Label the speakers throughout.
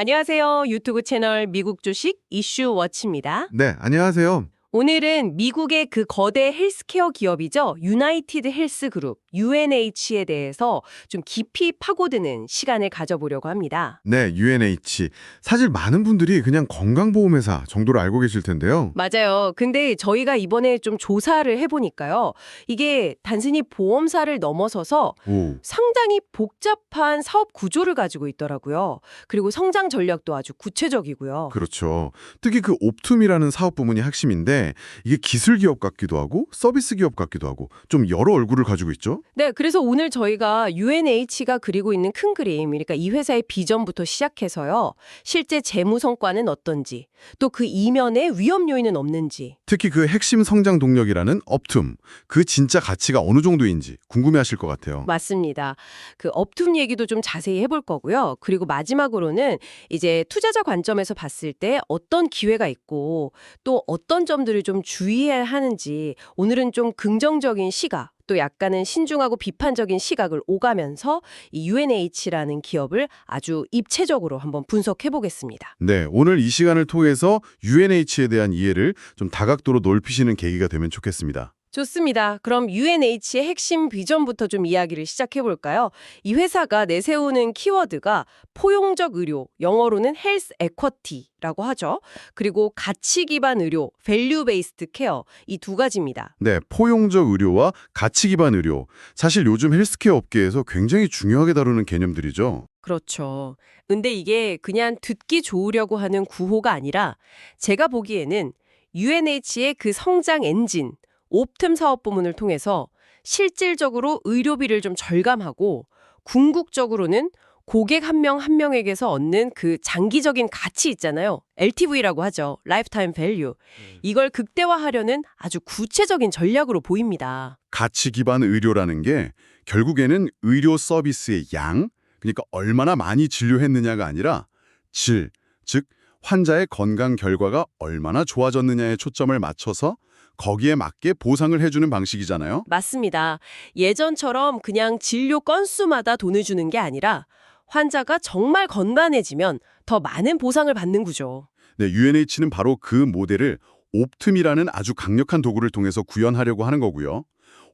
Speaker 1: 안녕하세요. 유튜브 채널 미국 주식 이슈 워치입니다.
Speaker 2: 네, 안녕하세요.
Speaker 1: 오늘은 미국의 그 거대 헬스케어 기업이죠. 유나이티드 헬스 그룹, UNH에 대해서 좀 깊이 파고드는 시간을 가져보려고 합니다.
Speaker 2: 네, UNH. 사실 많은 분들이 그냥 건강보험회사 정도로 알고 계실 텐데요.
Speaker 1: 맞아요. 근데 저희가 이번에 좀 조사를 해보니까요. 이게 단순히 보험사를 넘어서서
Speaker 2: 오,
Speaker 1: 상당히 복잡한 사업 구조를 가지고 있더라고요. 그리고 성장 전략도 아주 구체적이고요.
Speaker 2: 그렇죠. 특히 그 옵툼이라는 사업 부문이 핵심인데 이게 기술 기업 같기도 하고 서비스 기업 같기도 하고 좀 여러 얼굴을 가지고 있죠.
Speaker 1: 네, 그래서 오늘 저희가 UNH가 그리고 있는 큰 그림, 그러니까 이 회사의 비전부터 시작해서요. 실제 재무 성과는 어떤지, 또 그 이면에 위험 요인은 없는지.
Speaker 2: 특히 그 핵심 성장 동력이라는 옵툼, 그 진짜 가치가 어느 정도인지 궁금해하실 것 같아요.
Speaker 1: 맞습니다. 그 업툼 얘기도 좀 자세히 해볼 거고요. 그리고 마지막으로는 이제 투자자 관점에서 봤을 때 어떤 기회가 있고 또 어떤 점들을 좀 주의해야 하는지 오늘은 좀 긍정적인 시각 또 약간은 신중하고 비판적인 시각을 오가면서 이 UNH라는 기업을 아주 입체적으로 한번 분석해 보겠습니다.
Speaker 2: 네, 오늘 이 시간을 통해서 UNH에 대한 이해를 좀 다각도로 넓히시는 계기가 되면 좋겠습니다.
Speaker 1: 좋습니다. 그럼 UNH의 핵심 비전부터 좀 이야기를 시작해 볼까요? 이 회사가 내세우는 키워드가 포용적 의료, 영어로는 헬스 에쿼티라고 하죠. 그리고 가치 기반 의료, 밸류 베이스드 케어 이 두 가지입니다.
Speaker 2: 네, 포용적 의료와 가치 기반 의료. 사실 요즘 헬스케어 업계에서 굉장히 중요하게 다루는 개념들이죠.
Speaker 1: 그렇죠. 근데 이게 그냥 듣기 좋으려고 하는 구호가 아니라 제가 보기에는 UNH의 그 성장 엔진, 옵텀 사업 부문을 통해서 실질적으로 의료비를 좀 절감하고 궁극적으로는 고객 한 명 한 명에게서 얻는 그 장기적인 가치 있잖아요. LTV라고 하죠. 라이프타임 밸류. 이걸 극대화하려는 아주 구체적인 전략으로 보입니다.
Speaker 2: 가치 기반 의료라는 게 결국에는 의료 서비스의 양, 그러니까 얼마나 많이 진료했느냐가 아니라 질, 즉 환자의 건강 결과가 얼마나 좋아졌느냐에 초점을 맞춰서 거기에 맞게 보상을 해주는 방식이잖아요.
Speaker 1: 맞습니다. 예전처럼 그냥 진료 건수마다 돈을 주는 게 아니라 환자가 정말 건강해지면 더 많은 보상을 받는 구조.
Speaker 2: 네, UNH는 바로 그 모델을 옵틉이라는 아주 강력한 도구를 통해서 구현하려고 하는 거고요.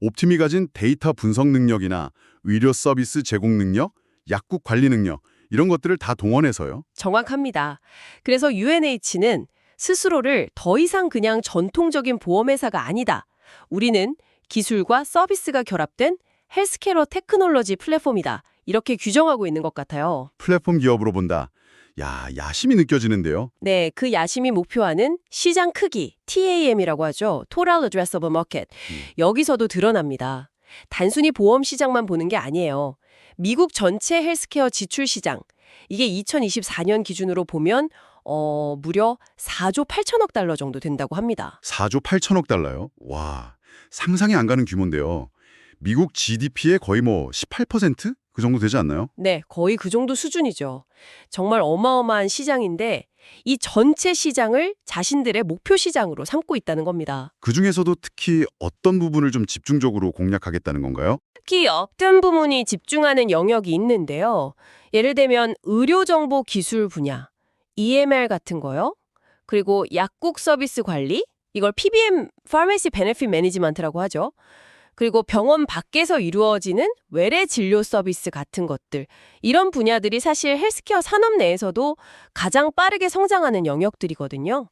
Speaker 2: 옵틉이 가진 데이터 분석 능력이나 의료 서비스 제공 능력, 약국 관리 능력 이런 것들을 다 동원해서요.
Speaker 1: 정확합니다. 그래서 UNH는 스스로를 더 이상 그냥 전통적인 보험회사가 아니다. 우리는 기술과 서비스가 결합된 헬스케어 테크놀로지 플랫폼이다. 이렇게 규정하고 있는 것 같아요.
Speaker 2: 플랫폼 기업으로 본다. 야, 야심이 느껴지는데요.
Speaker 1: 네, 그 야심이 목표하는 시장 크기, TAM이라고 하죠. Total Addressable Market. 여기서도 드러납니다. 단순히 보험 시장만 보는 게 아니에요. 미국 전체 헬스케어 지출 시장. 이게 2024년 기준으로 보면 무려 4조 8천억 달러 정도 된다고 합니다.
Speaker 2: 4조 8천억 달러요? 와, 상상이 안 가는 규모인데요. 미국 GDP의 거의 18%? 그 정도 되지 않나요?
Speaker 1: 네, 거의 그 정도 수준이죠. 정말 어마어마한 시장인데 이 전체 시장을 자신들의 목표 시장으로 삼고 있다는 겁니다.
Speaker 2: 그중에서도 특히 어떤 부분을 좀 집중적으로 공략하겠다는 건가요?
Speaker 1: 특히 어떤 부문이 집중하는 영역이 있는데요. 예를 들면 의료정보 기술 분야, EMR 같은 거요. 그리고 약국 서비스 관리, 이걸 PBM, Pharmacy Benefit Management라고 하죠. 그리고 병원 밖에서 이루어지는 외래 진료 서비스 같은 것들. 이런 분야들이 사실 헬스케어 산업 내에서도 가장 빠르게 성장하는 영역들이거든요.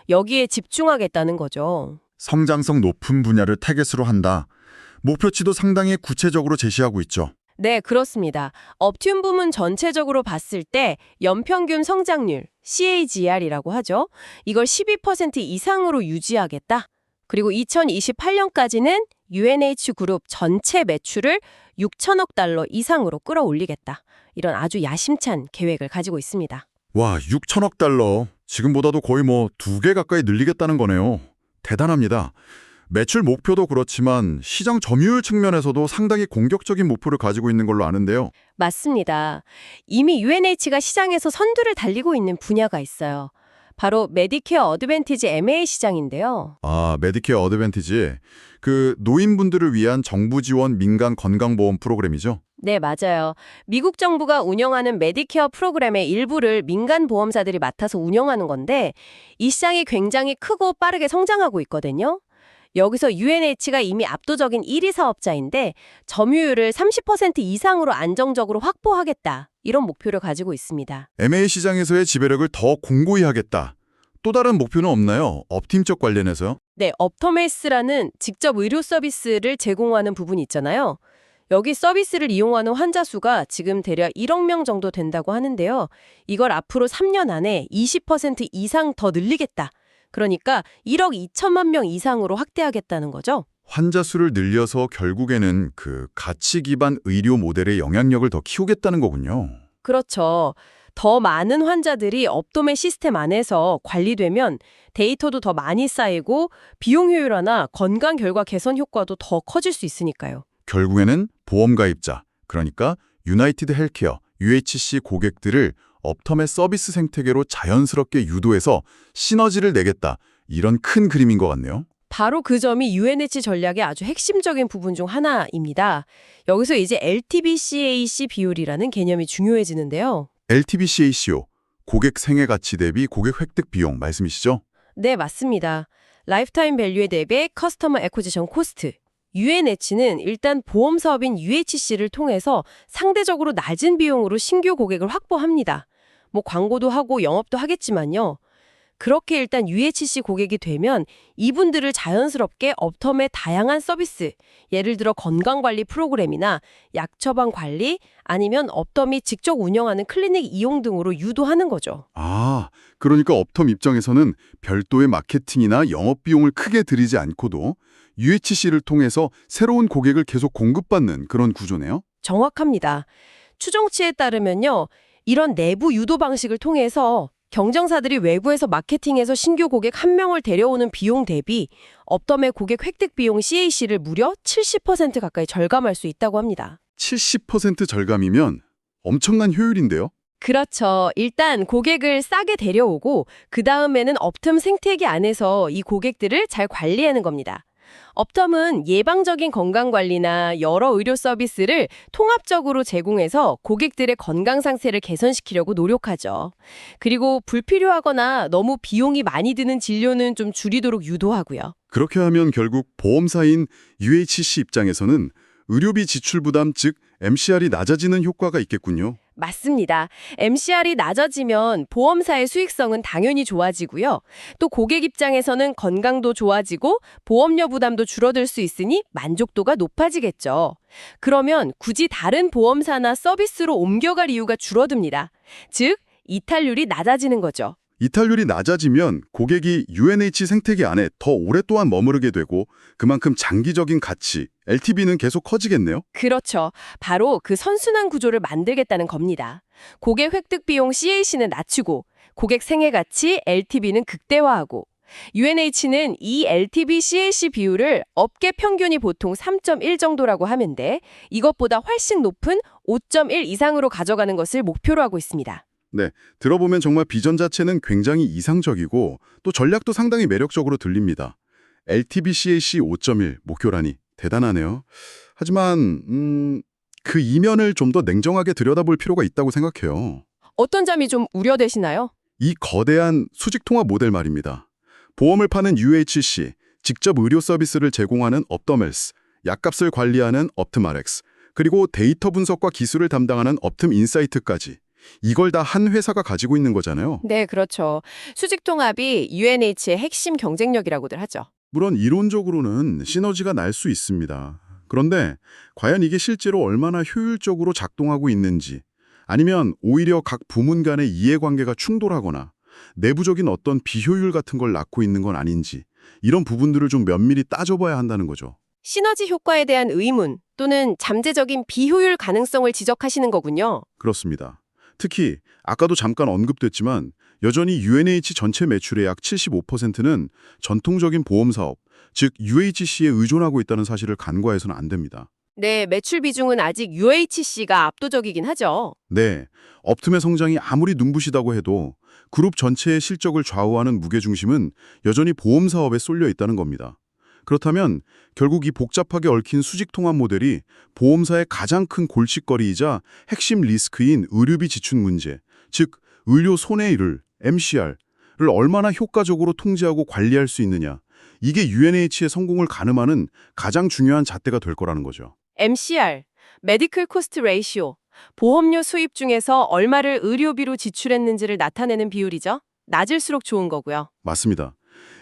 Speaker 1: 여기에 집중하겠다는 거죠.
Speaker 3: 성장성 높은 분야를 타겟으로 한다. 목표치도 상당히 구체적으로 제시하고 있죠.
Speaker 1: 네, 그렇습니다. 업튠 부문 전체적으로 봤을 때 연평균 성장률, CAGR이라고 하죠. 이걸 12% 이상으로 유지하겠다. 그리고 2028년까지는 UNH 그룹 전체 매출을 6천억 달러 이상으로 끌어올리겠다. 이런 아주 야심찬 계획을 가지고 있습니다.
Speaker 3: 와, 6천억 달러. 지금보다도 거의 2배 가까이 늘리겠다는 거네요. 대단합니다. 매출 목표도 그렇지만 시장 점유율 측면에서도 상당히 공격적인 목표를 가지고 있는 걸로 아는데요.
Speaker 1: 맞습니다. 이미 UNH가 시장에서 선두를 달리고 있는 분야가 있어요. 바로 메디케어 어드밴티지 MA 시장인데요.
Speaker 3: 아, 메디케어 어드밴티지. 그 노인분들을 위한 정부 지원 민간 건강보험 프로그램이죠.
Speaker 1: 네, 맞아요. 미국 정부가 운영하는 메디케어 프로그램의 일부를 민간 보험사들이 맡아서 운영하는 건데 이 시장이 굉장히 크고 빠르게 성장하고 있거든요. 여기서 UNH가 이미 압도적인 1위 사업자인데 점유율을 30% 이상으로 안정적으로 확보하겠다. 이런 목표를 가지고 있습니다.
Speaker 3: MA 시장에서의 지배력을 더 공고히 하겠다. 또 다른 목표는 없나요? 업팀적 관련해서요?
Speaker 1: 네, 업터메스라는 직접 의료 서비스를 제공하는 부분이 있잖아요. 여기 서비스를 이용하는 환자 수가 지금 대략 1억 명 정도 된다고 하는데요. 이걸 앞으로 3년 안에 20% 이상 더 늘리겠다. 그러니까 1억 2천만 명 이상으로 확대하겠다는 거죠.
Speaker 3: 환자 수를 늘려서 결국에는 그 가치 기반 의료 모델의 영향력을 더 키우겠다는 거군요.
Speaker 1: 그렇죠. 더 많은 환자들이 업도메 시스템 안에서 관리되면 데이터도 더 많이 쌓이고 비용 효율화나 건강 결과 개선 효과도 더 커질 수 있으니까요.
Speaker 3: 결국에는 보험 가입자, 그러니까 유나이티드 헬케어, UHC 고객들을 업텀의 서비스 생태계로 자연스럽게 유도해서 시너지를 내겠다. 이런 큰 그림인 것 같네요.
Speaker 1: 바로 그 점이 UNH 전략의 아주 핵심적인 부분 중 하나입니다. 여기서 이제 LTV/CAC 비율이라는 개념이 중요해지는데요.
Speaker 3: LTV/CACO, 고객 생애 가치 대비 고객 획득 비용 말씀이시죠?
Speaker 1: 네, 맞습니다. 라이프타임 밸류에 대비해 커스터머 애쿠지션 코스트. UNH는 일단 보험 사업인 UHC를 통해서 상대적으로 낮은 비용으로 신규 고객을 확보합니다. 뭐 광고도 하고 영업도 하겠지만요. 그렇게 일단 UHC 고객이 되면 이분들을 자연스럽게 업텀의 다양한 서비스, 예를 들어 건강관리 프로그램이나 약 처방 관리, 아니면 업텀이 직접 운영하는 클리닉 이용 등으로 유도하는 거죠.
Speaker 2: 아, 그러니까 업텀 입장에서는 별도의 마케팅이나 영업 비용을 크게 들이지 않고도 UHC를 통해서 새로운 고객을 계속 공급받는 그런 구조네요.
Speaker 1: 정확합니다. 추정치에 따르면요. 이런 내부 유도 방식을 통해서 경쟁사들이 외부에서 마케팅해서 신규 고객 1명을 데려오는 비용 대비 업덤의 고객 획득 비용 CAC를 무려 70% 가까이 절감할 수 있다고 합니다.
Speaker 2: 70% 절감이면 엄청난 효율인데요.
Speaker 1: 그렇죠. 일단 고객을 싸게 데려오고 그 다음에는 업텀 생태계 안에서 이 고객들을 잘 관리하는 겁니다. 업텀은 예방적인 건강관리나 여러 의료 서비스를 통합적으로 제공해서 고객들의 건강 상태를 개선시키려고 노력하죠. 그리고 불필요하거나 너무 비용이 많이 드는 진료는 좀 줄이도록 유도하고요.
Speaker 2: 그렇게 하면 결국 보험사인 UHC 입장에서는 의료비 지출 부담, 즉 MCR이 낮아지는 효과가 있겠군요.
Speaker 1: 맞습니다. MCR이 낮아지면 보험사의 수익성은 당연히 좋아지고요. 또 고객 입장에서는 건강도 좋아지고 보험료 부담도 줄어들 수 있으니 만족도가 높아지겠죠. 그러면 굳이 다른 보험사나 서비스로 옮겨갈 이유가 줄어듭니다. 즉, 이탈률이 낮아지는 거죠.
Speaker 2: 이탈률이 낮아지면 고객이 UNH 생태계 안에 더 오랫동안 머무르게 되고 그만큼 장기적인 가치, LTV는 계속 커지겠네요.
Speaker 1: 그렇죠. 바로 그 선순환 구조를 만들겠다는 겁니다. 고객 획득 비용 CAC는 낮추고 고객 생애 가치 LTV는 극대화하고 UNH는 이 LTV CAC 비율을 업계 평균이 보통 3.1 정도라고 하는데 이것보다 훨씬 높은 5.1 이상으로 가져가는 것을 목표로 하고 있습니다.
Speaker 2: 네, 들어보면 정말 비전 자체는 굉장히 이상적이고 또 전략도 상당히 매력적으로 들립니다. LTV/CAC 5.1 목표라니 대단하네요. 하지만 그 이면을 좀 더 냉정하게 들여다볼 필요가 있다고 생각해요.
Speaker 1: 어떤 점이 좀 우려되시나요?
Speaker 2: 이 거대한 수직통합 모델 말입니다. 보험을 파는 UHC, 직접 의료 서비스를 제공하는 업더멜스, 약값을 관리하는 업트마렉스, 그리고 데이터 분석과 기술을 담당하는 업틈 인사이트까지 이걸 다 한 회사가 가지고 있는 거잖아요.
Speaker 1: 네, 그렇죠. 수직통합이 UNH의 핵심 경쟁력이라고들 하죠.
Speaker 2: 물론 이론적으로는 시너지가 날 수 있습니다. 그런데 과연 이게 실제로 얼마나 효율적으로 작동하고 있는지, 아니면 오히려 각 부문 간의 이해관계가 충돌하거나 내부적인 어떤 비효율 같은 걸 낳고 있는 건 아닌지, 이런 부분들을 좀 면밀히 따져봐야 한다는 거죠.
Speaker 1: 시너지 효과에 대한 의문 또는 잠재적인 비효율 가능성을 지적하시는 거군요.
Speaker 2: 그렇습니다. 특히 아까도 잠깐 언급됐지만 여전히 UNH 전체 매출의 약 75%는 전통적인 보험사업, 즉 UHC에 의존하고 있다는 사실을 간과해서는 안 됩니다.
Speaker 1: 네, 매출 비중은 아직 UHC가 압도적이긴 하죠.
Speaker 2: 네, 업틈의 성장이 아무리 눈부시다고 해도 그룹 전체의 실적을 좌우하는 무게중심은 여전히 보험사업에 쏠려 있다는 겁니다. 그렇다면 결국 이 복잡하게 얽힌 수직 통합 모델이 보험사의 가장 큰 골칫거리이자 핵심 리스크인 의료비 지출 문제, 즉 의료 손해율, MCR을 얼마나 효과적으로 통제하고 관리할 수 있느냐, 이게 UNH의 성공을 가늠하는 가장 중요한 잣대가 될 거라는 거죠.
Speaker 1: MCR, 메디컬 코스트 레이시오, 보험료 수입 중에서 얼마를 의료비로 지출했는지를 나타내는 비율이죠. 낮을수록 좋은 거고요.
Speaker 2: 맞습니다.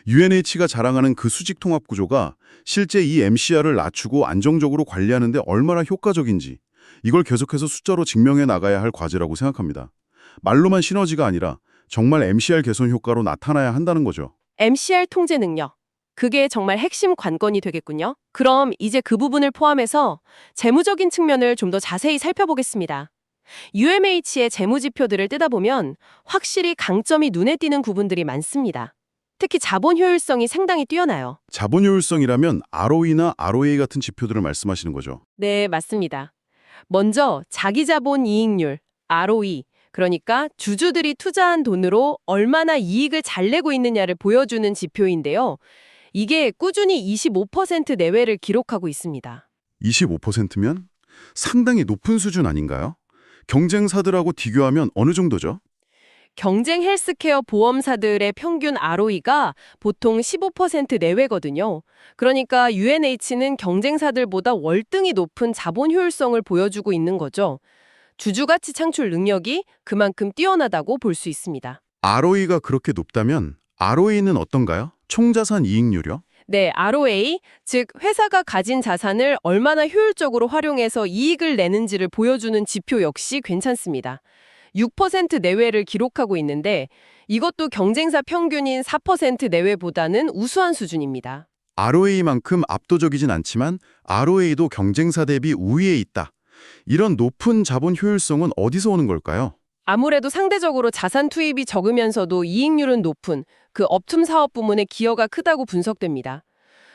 Speaker 2: UNH가 자랑하는 그 수직 통합 구조가 실제 이 MCR을 낮추고 안정적으로 관리하는 데 얼마나 효과적인지 이걸 계속해서 숫자로 증명해 나가야 할 과제라고 생각합니다. 말로만 시너지가 아니라 정말 MCR 개선 효과로 나타나야 한다는 거죠.
Speaker 1: MCR 통제 능력. 그게 정말 핵심 관건이 되겠군요. 그럼 이제 그 부분을 포함해서 재무적인 측면을 좀 더 자세히 살펴보겠습니다. UMH의 재무지표들을 뜯어보면 확실히 강점이 눈에 띄는 부분들이 많습니다. 특히 자본 효율성이 상당히 뛰어나요.
Speaker 2: 자본 효율성이라면 ROE나 ROA 같은 지표들을 말씀하시는 거죠.
Speaker 1: 네, 맞습니다. 먼저 자기자본 이익률, ROE, 그러니까 주주들이 투자한 돈으로 얼마나 이익을 잘 내고 있느냐를 보여주는 지표인데요. 이게 꾸준히 25% 내외를 기록하고 있습니다.
Speaker 2: 25%면 상당히 높은 수준 아닌가요? 경쟁사들하고 비교하면 어느 정도죠?
Speaker 1: 경쟁 헬스케어 보험사들의 평균 ROE가 보통 15% 내외거든요. 그러니까 UNH는 경쟁사들보다 월등히 높은 자본 효율성을 보여주고 있는 거죠. 주주가치 창출 능력이 그만큼 뛰어나다고 볼 수 있습니다.
Speaker 2: ROE가 그렇게 높다면 ROA는 어떤가요? 총자산 이익률이요?
Speaker 1: 네, ROA, 즉 회사가 가진 자산을 얼마나 효율적으로 활용해서 이익을 내는지를 보여주는 지표 역시 괜찮습니다. 6% 내외를 기록하고 있는데 이것도 경쟁사 평균인 4% 내외보다는 우수한 수준입니다.
Speaker 2: ROA만큼 압도적이진 않지만 ROA도 경쟁사 대비 우위에 있다. 이런 높은 자본 효율성은 어디서 오는 걸까요?
Speaker 1: 아무래도 상대적으로 자산 투입이 적으면서도 이익률은 높은 그 업툼 사업 부문의 기여가 크다고 분석됩니다.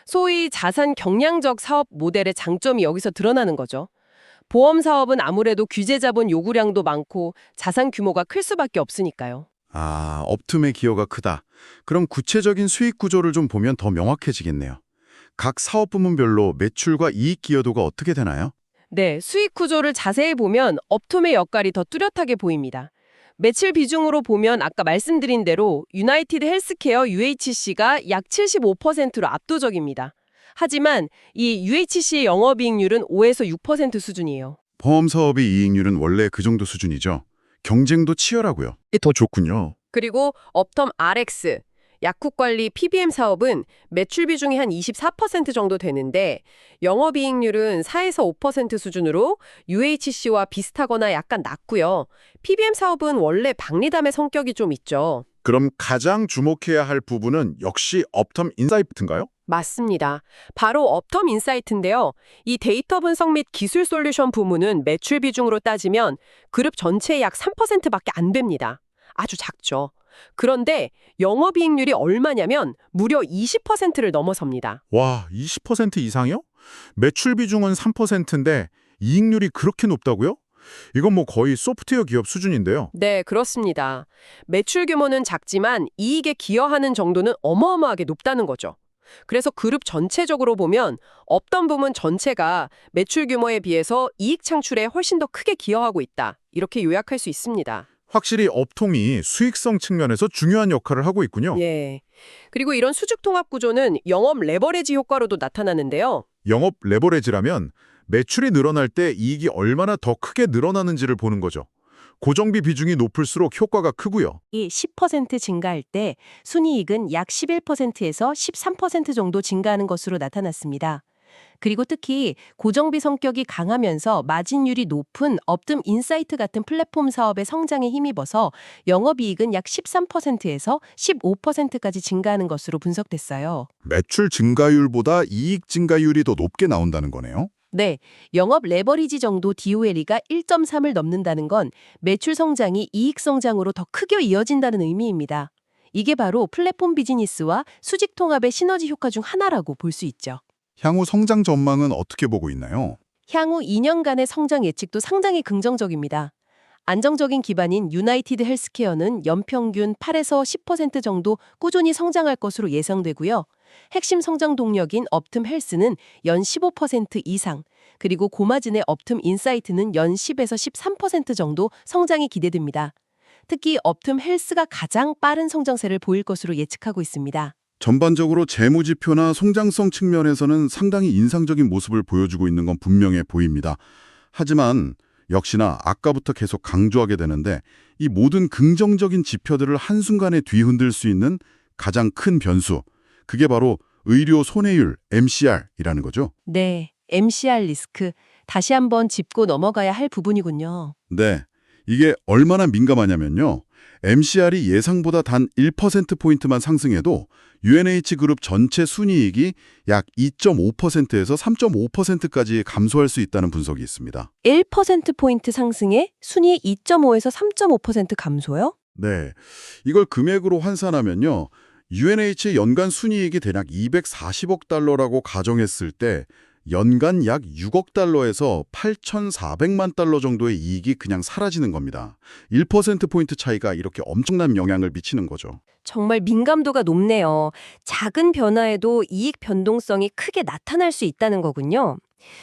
Speaker 1: 소위 자산 경량적 사업 모델의 장점이 여기서 드러나는 거죠. 보험 사업은 아무래도 규제 자본 요구량도 많고 자산 규모가 클 수밖에 없으니까요.
Speaker 2: 업툼의 기여가 크다. 그럼 구체적인 수익 구조를 좀 보면 더 명확해지겠네요. 각 사업 부문별로 매출과 이익 기여도가 어떻게 되나요?
Speaker 1: 네, 수익 구조를 자세히 보면 업툼의 역할이 더 뚜렷하게 보입니다. 매출 비중으로 보면 아까 말씀드린 대로 유나이티드 헬스케어 UHC가 약 75%로 압도적입니다. 하지만 이 UHC의 영업이익률은 5에서 6% 수준이에요.
Speaker 2: 보험 사업의 이익률은 원래 그 정도 수준이죠. 경쟁도 치열하고요. 더 좋군요.
Speaker 1: 그리고 업텀 RX, 약국관리 PBM 사업은 매출 비중이 한 24% 정도 되는데 영업이익률은 4에서 5% 수준으로 UHC와 비슷하거나 약간 낮고요. PBM 사업은 원래 박리담의 성격이 좀 있죠.
Speaker 3: 그럼 가장 주목해야 할 부분은 역시 업텀 인사이트인가요?
Speaker 1: 맞습니다. 바로 업텀 인사이트인데요. 이 데이터 분석 및 기술 솔루션 부문은 매출 비중으로 따지면 그룹 전체의 약 3%밖에 안 됩니다. 아주 작죠. 그런데 영업이익률이 얼마냐면 무려 20%를 넘어섭니다.
Speaker 3: 와, 20% 이상이요? 매출 비중은 3%인데 이익률이 그렇게 높다고요? 이건 뭐 거의 소프트웨어 기업 수준인데요.
Speaker 1: 네, 그렇습니다. 매출 규모는 작지만 이익에 기여하는 정도는 어마어마하게 높다는 거죠. 그래서 그룹 전체적으로 보면 업던 부문 전체가 매출 규모에 비해서 이익 창출에 훨씬 더 크게 기여하고 있다. 이렇게 요약할 수 있습니다.
Speaker 3: 확실히 업통이 수익성 측면에서 중요한 역할을 하고 있군요.
Speaker 1: 예. 그리고 이런 수직 통합 구조는 영업 레버리지 효과로도 나타나는데요.
Speaker 3: 영업 레버리지라면 매출이 늘어날 때 이익이 얼마나 더 크게 늘어나는지를 보는 거죠. 고정비 비중이 높을수록 효과가 크고요.
Speaker 1: 이 10% 증가할 때 순이익은 약 11%에서 13% 정도 증가하는 것으로 나타났습니다. 그리고 특히 고정비 성격이 강하면서 마진율이 높은 업tum 인사이트 같은 플랫폼 사업의 성장에 힘입어서 영업이익은 약 13%에서 15%까지 증가하는 것으로 분석됐어요.
Speaker 3: 매출 증가율보다 이익 증가율이 더 높게 나온다는 거네요.
Speaker 1: 네, 영업 레버리지 정도 DOLE가 1.3을 넘는다는 건 매출 성장이 이익 성장으로 더 크게 이어진다는 의미입니다. 이게 바로 플랫폼 비즈니스와 수직 통합의 시너지 효과 중 하나라고 볼 수 있죠.
Speaker 3: 향후 성장 전망은 어떻게 보고 있나요?
Speaker 1: 향후 2년간의 성장 예측도 상당히 긍정적입니다. 안정적인 기반인 유나이티드 헬스케어는 연평균 8에서 10% 정도 꾸준히 성장할 것으로 예상되고요. 핵심 성장 동력인 업텀 헬스는 연 15% 이상, 그리고 고마진의 업텀 인사이트는 연 10에서 13% 정도 성장이 기대됩니다. 특히 업텀 헬스가 가장 빠른 성장세를 보일 것으로 예측하고 있습니다.
Speaker 2: 전반적으로 재무지표나 성장성 측면에서는 상당히 인상적인 모습을 보여주고 있는 건 분명해 보입니다. 하지만 역시나 아까부터 계속 강조하게 되는데 이 모든 긍정적인 지표들을 한순간에 뒤흔들 수 있는 가장 큰 변수, 그게 바로 의료 손해율, MCR이라는 거죠.
Speaker 1: 네, MCR 리스크. 다시 한번 짚고 넘어가야 할 부분이군요.
Speaker 2: 네, 이게 얼마나 민감하냐면요. MCR이 예상보다 단 1%포인트만 상승해도 UNH 그룹 전체 순이익이 약 2.5%에서 3.5%까지 감소할 수 있다는 분석이 있습니다.
Speaker 1: 1%포인트 상승에 순이익 2.5에서 3.5% 감소요?
Speaker 2: 네, 이걸 금액으로 환산하면요. UNH의 연간 순이익이 대략 240억 달러라고 가정했을 때 연간 약 6억 달러에서 8,400만 달러 정도의 이익이 그냥 사라지는 겁니다. 1%포인트 차이가 이렇게 엄청난 영향을 미치는 거죠.
Speaker 1: 정말 민감도가 높네요. 작은 변화에도 이익 변동성이 크게 나타날 수 있다는 거군요.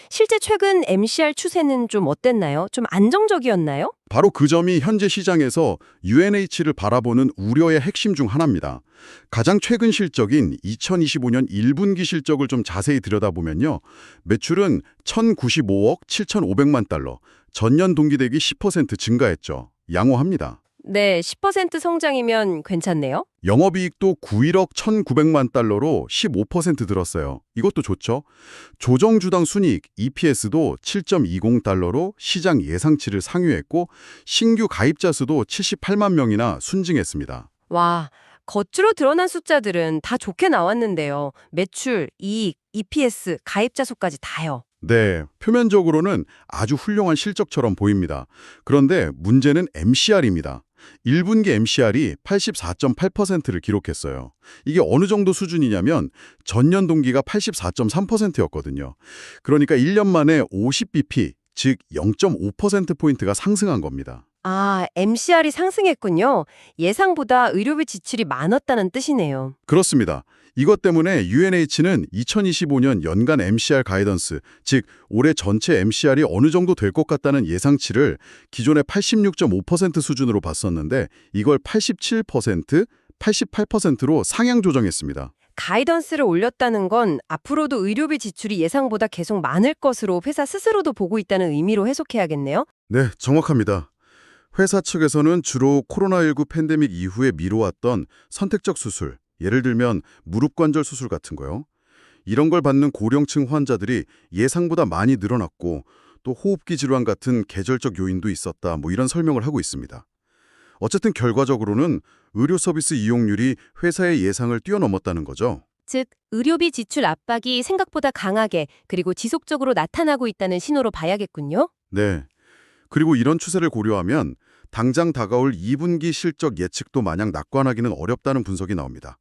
Speaker 1: 실제 최근 MCR 추세는 좀 어땠나요? 좀 안정적이었나요?
Speaker 2: 바로 그 점이 현재 시장에서 UNH를 바라보는 우려의 핵심 중 하나입니다. 가장 최근 실적인 2025년 1분기 실적을 좀 자세히 들여다보면요. 매출은 1,095억 7,500만 달러, 전년 동기 대비 10% 증가했죠. 양호합니다.
Speaker 1: 네, 10% 성장이면 괜찮네요.
Speaker 2: 영업이익도 91억 1,900만 달러로 15% 늘었어요. 이것도 좋죠. 조정주당 순이익 EPS도 7.20달러로 시장 예상치를 상회했고 신규 가입자 수도 78만 명이나 순증했습니다.
Speaker 1: 와, 겉으로 드러난 숫자들은 다 좋게 나왔는데요. 매출, 이익, EPS, 가입자 수까지 다요.
Speaker 2: 네, 표면적으로는 아주 훌륭한 실적처럼 보입니다. 그런데 문제는 MCR입니다. 1분기 MCR이 84.8%를 기록했어요. 이게 어느 정도 수준이냐면 전년 동기가 84.3%였거든요. 그러니까 1년 만에 50bp, 즉 0.5%포인트가 상승한 겁니다.
Speaker 1: 아, MCR이 상승했군요. 예상보다 의료비 지출이 많았다는 뜻이네요.
Speaker 2: 그렇습니다. 이것 때문에 UNH는 2025년 연간 MCR 가이던스, 즉 올해 전체 MCR이 어느 정도 될 것 같다는 예상치를 기존의 86.5% 수준으로 봤었는데 이걸 87%, 88%로 상향 조정했습니다.
Speaker 1: 가이던스를 올렸다는 건 앞으로도 의료비 지출이 예상보다 계속 많을 것으로 회사 스스로도 보고 있다는 의미로 해석해야겠네요.
Speaker 2: 네, 정확합니다. 회사 측에서는 주로 코로나19 팬데믹 이후에 미뤄왔던 선택적 수술, 예를 들면 무릎 관절 수술 같은 거요. 이런 걸 받는 고령층 환자들이 예상보다 많이 늘어났고 또 호흡기 질환 같은 계절적 요인도 있었다. 이런 설명을 하고 있습니다. 어쨌든 결과적으로는 의료 서비스 이용률이 회사의 예상을 뛰어넘었다는 거죠.
Speaker 1: 즉, 의료비 지출 압박이 생각보다 강하게 그리고 지속적으로 나타나고 있다는 신호로 봐야겠군요.
Speaker 2: 네. 그리고 이런 추세를 고려하면 당장 다가올 2분기 실적 예측도 마냥 낙관하기는 어렵다는 분석이 나옵니다.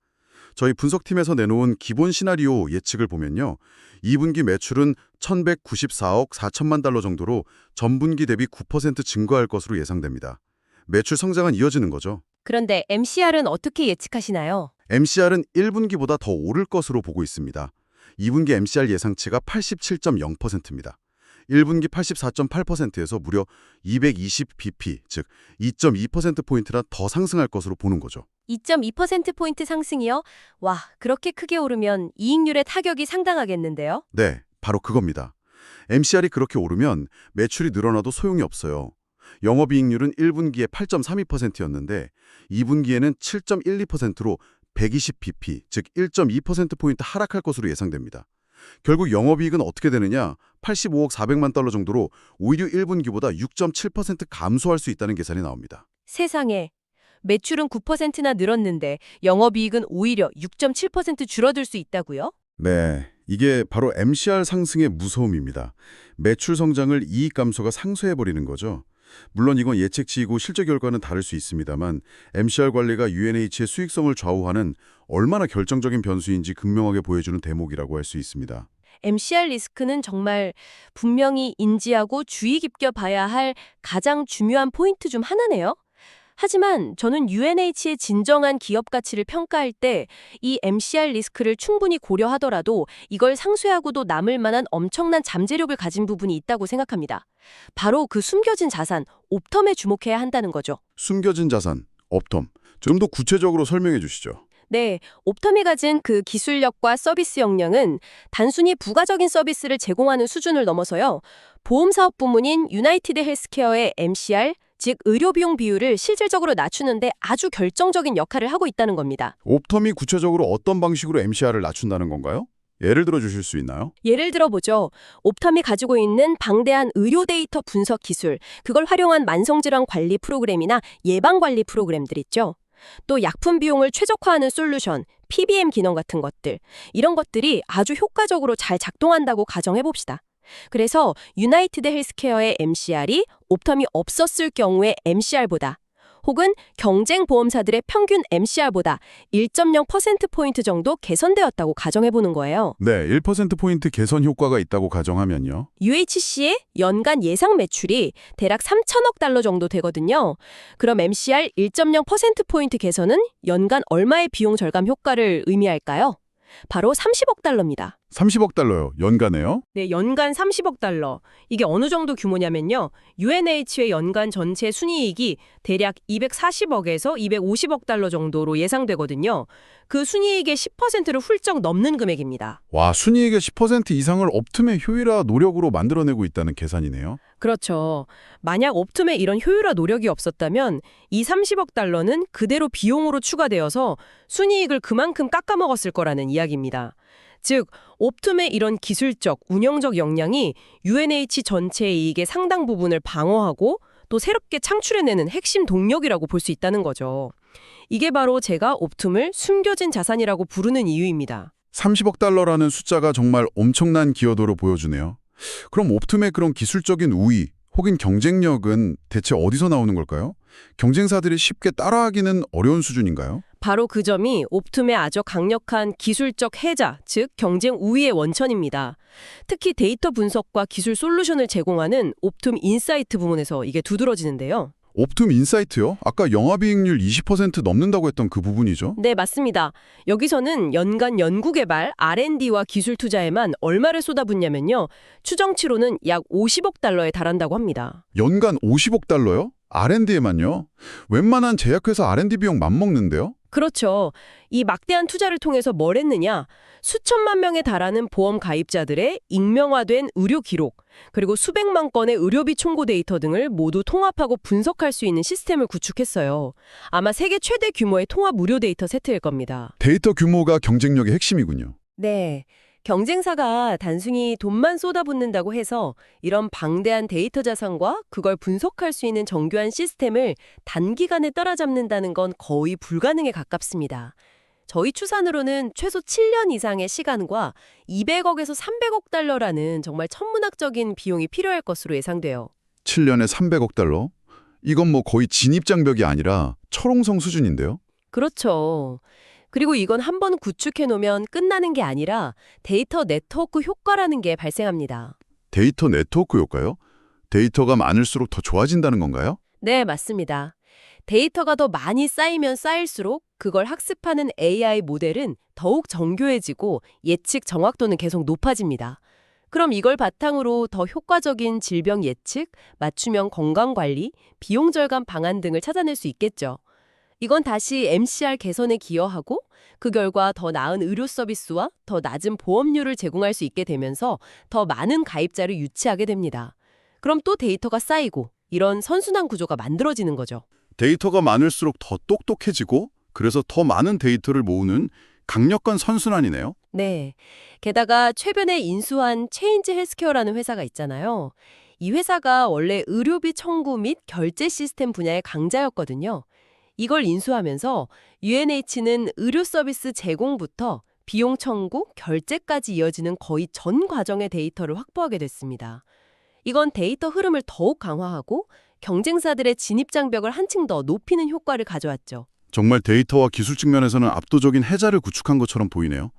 Speaker 2: 저희 분석팀에서 내놓은 기본 시나리오 예측을 보면요. 2분기 매출은 1,194억 4천만 달러 정도로 전분기 대비 9% 증가할 것으로 예상됩니다. 매출 성장은 이어지는 거죠.
Speaker 1: 그런데 MCR은 어떻게 예측하시나요?
Speaker 2: MCR은 1분기보다 더 오를 것으로 보고 있습니다. 2분기 MCR 예상치가 87.0%입니다. 1분기 84.8%에서 무려 220bp, 즉 2.2%포인트나 더 상승할 것으로 보는 거죠.
Speaker 1: 2.2%포인트 상승이요? 와, 그렇게 크게 오르면 이익률에 타격이 상당하겠는데요?
Speaker 2: 네, 바로 그겁니다. MCR이 그렇게 오르면 매출이 늘어나도 소용이 없어요. 영업이익률은 1분기에 8.32%였는데 2분기에는 7.12%로 120bp, 즉 1.2%포인트 하락할 것으로 예상됩니다. 결국 영업이익은 어떻게 되느냐? 85억 400만 달러 정도로 오히려 1분기보다 6.7% 감소할 수 있다는 계산이 나옵니다.
Speaker 1: 세상에, 매출은 9%나 늘었는데 영업이익은 오히려 6.7% 줄어들 수 있다고요?
Speaker 2: 네, 이게 바로 MCR 상승의 무서움입니다. 매출 성장을 이익 감소가 상쇄해버리는 거죠. 물론 이건 예측치이고 실제 결과는 다를 수 있습니다만 MCR 관리가 UNH의 수익성을 좌우하는 얼마나 결정적인 변수인지 극명하게 보여주는 대목이라고 할 수 있습니다.
Speaker 1: MCR 리스크는 정말 분명히 인지하고 주의 깊게 봐야 할 가장 중요한 포인트 중 하나네요. 하지만 저는 UNH의 진정한 기업 가치를 평가할 때 이 MCR 리스크를 충분히 고려하더라도 이걸 상쇄하고도 남을 만한 엄청난 잠재력을 가진 부분이 있다고 생각합니다. 바로 그 숨겨진 자산, 옵텀에 주목해야 한다는 거죠.
Speaker 2: 숨겨진 자산, 업텀. 좀 더 구체적으로 설명해 주시죠.
Speaker 1: 네, 옵텀이 가진 그 기술력과 서비스 역량은 단순히 부가적인 서비스를 제공하는 수준을 넘어서요. 보험사업 부문인 유나이티드 헬스케어의 MCR, 즉 의료비용 비율을 실질적으로 낮추는데 아주 결정적인 역할을 하고 있다는 겁니다.
Speaker 2: 옵텀이 구체적으로 어떤 방식으로 MCR을 낮춘다는 건가요? 예를 들어 주실 수 있나요?
Speaker 1: 예를 들어보죠. 옵텀이 가지고 있는 방대한 의료 데이터 분석 기술, 그걸 활용한 만성질환 관리 프로그램이나 예방관리 프로그램들 있죠. 또 약품 비용을 최적화하는 솔루션, PBM 기능 같은 것들, 이런 것들이 아주 효과적으로 잘 작동한다고 가정해봅시다. 그래서 유나이티드 헬스케어의 MCR이 옵텀이 없었을 경우의 MCR보다 혹은 경쟁 보험사들의 평균 MCR보다 1.0%포인트 정도 개선되었다고 가정해보는 거예요.
Speaker 2: 네, 1%포인트 개선 효과가 있다고 가정하면요.
Speaker 1: UHC의 연간 예상 매출이 대략 3천억 달러 정도 되거든요. 그럼 MCR 1.0%포인트 개선은 연간 얼마의 비용 절감 효과를 의미할까요? 바로 30억 달러입니다.
Speaker 2: 30억 달러요. 연간에요?
Speaker 1: 네, 연간 30억 달러. 이게 어느 정도 규모냐면요. UNH의 연간 전체 순이익이 대략 240억에서 250억 달러 정도로 예상되거든요. 그 순이익의 10%를 훌쩍 넘는 금액입니다.
Speaker 2: 와, 순이익의 10% 이상을 옵텀의 효율화 노력으로 만들어내고 있다는 계산이네요.
Speaker 1: 그렇죠. 만약 옵텀에 이런 효율화 노력이 없었다면 이 30억 달러는 그대로 비용으로 추가되어서 순이익을 그만큼 깎아먹었을 거라는 이야기입니다. 즉, 옵텀의 이런 기술적, 운영적 역량이 UNH 전체의 이익의 상당 부분을 방어하고 또 새롭게 창출해내는 핵심 동력이라고 볼 수 있다는 거죠. 이게 바로 제가 옵텀을 숨겨진 자산이라고 부르는 이유입니다.
Speaker 2: 30억 달러라는 숫자가 정말 엄청난 기여도로 보여주네요. 그럼 옵텀의 그런 기술적인 우위 혹은 경쟁력은 대체 어디서 나오는 걸까요? 경쟁사들이 쉽게 따라하기는 어려운 수준인가요?
Speaker 1: 바로 그 점이 옵텀의 아주 강력한 기술적 해자, 즉 경쟁 우위의 원천입니다. 특히 데이터 분석과 기술 솔루션을 제공하는 옵텀 인사이트 부문에서 이게 두드러지는데요.
Speaker 2: 옵텀 인사이트요? 아까 영업이익률 20% 넘는다고 했던 그 부분이죠?
Speaker 1: 네, 맞습니다. 여기서는 연간 연구개발, R&D와 기술 투자에만 얼마를 쏟아붓냐면요. 추정치로는 약 50억 달러에 달한다고 합니다.
Speaker 2: 연간 50억 달러요? R&D에만요? 웬만한 제약회사 R&D 비용 맞먹는데요?
Speaker 1: 그렇죠. 이 막대한 투자를 통해서 뭘 했느냐? 수천만 명에 달하는 보험 가입자들의 익명화된 의료 기록, 그리고 수백만 건의 의료비 총고 데이터 등을 모두 통합하고 분석할 수 있는 시스템을 구축했어요. 아마 세계 최대 규모의 통합 무료 데이터 세트일 겁니다.
Speaker 2: 데이터 규모가 경쟁력의 핵심이군요.
Speaker 1: 네. 경쟁사가 단순히 돈만 쏟아붓는다고 해서 이런 방대한 데이터 자산과 그걸 분석할 수 있는 정교한 시스템을 단기간에 따라잡는다는 건 거의 불가능에 가깝습니다. 저희 추산으로는 최소 7년 이상의 시간과 200억에서 300억 달러라는 정말 천문학적인 비용이 필요할 것으로 예상돼요.
Speaker 2: 7년에 300억 달러? 이건 뭐 거의 진입장벽이 아니라 철옹성 수준인데요?
Speaker 1: 그렇죠. 그리고 이건 한번 구축해놓으면 끝나는 게 아니라 데이터 네트워크 효과라는 게 발생합니다.
Speaker 2: 데이터 네트워크 효과요? 데이터가 많을수록 더 좋아진다는 건가요?
Speaker 1: 네, 맞습니다. 데이터가 더 많이 쌓이면 쌓일수록 그걸 학습하는 AI 모델은 더욱 정교해지고 예측 정확도는 계속 높아집니다. 그럼 이걸 바탕으로 더 효과적인 질병 예측, 맞춤형 건강관리, 비용 절감 방안 등을 찾아낼 수 있겠죠. 이건 다시 MCR 개선에 기여하고 그 결과 더 나은 의료 서비스와 더 낮은 보험료를 제공할 수 있게 되면서 더 많은 가입자를 유치하게 됩니다. 그럼 또 데이터가 쌓이고 이런 선순환 구조가 만들어지는 거죠.
Speaker 2: 데이터가 많을수록 더 똑똑해지고 그래서 더 많은 데이터를 모으는 강력한 선순환이네요.
Speaker 1: 네. 게다가 최근에 인수한 체인지 헬스케어라는 회사가 있잖아요. 이 회사가 원래 의료비 청구 및 결제 시스템 분야의 강자였거든요. 이걸 인수하면서 UNH는 의료 서비스 제공부터 비용 청구, 결제까지 이어지는 거의 전 과정의 데이터를 확보하게 됐습니다. 이건 데이터 흐름을 더욱 강화하고 경쟁사들의 진입 장벽을 한층 더 높이는 효과를 가져왔죠.
Speaker 2: 정말 데이터와 기술 측면에서는 압도적인 해자를 구축한 것처럼 보이네요.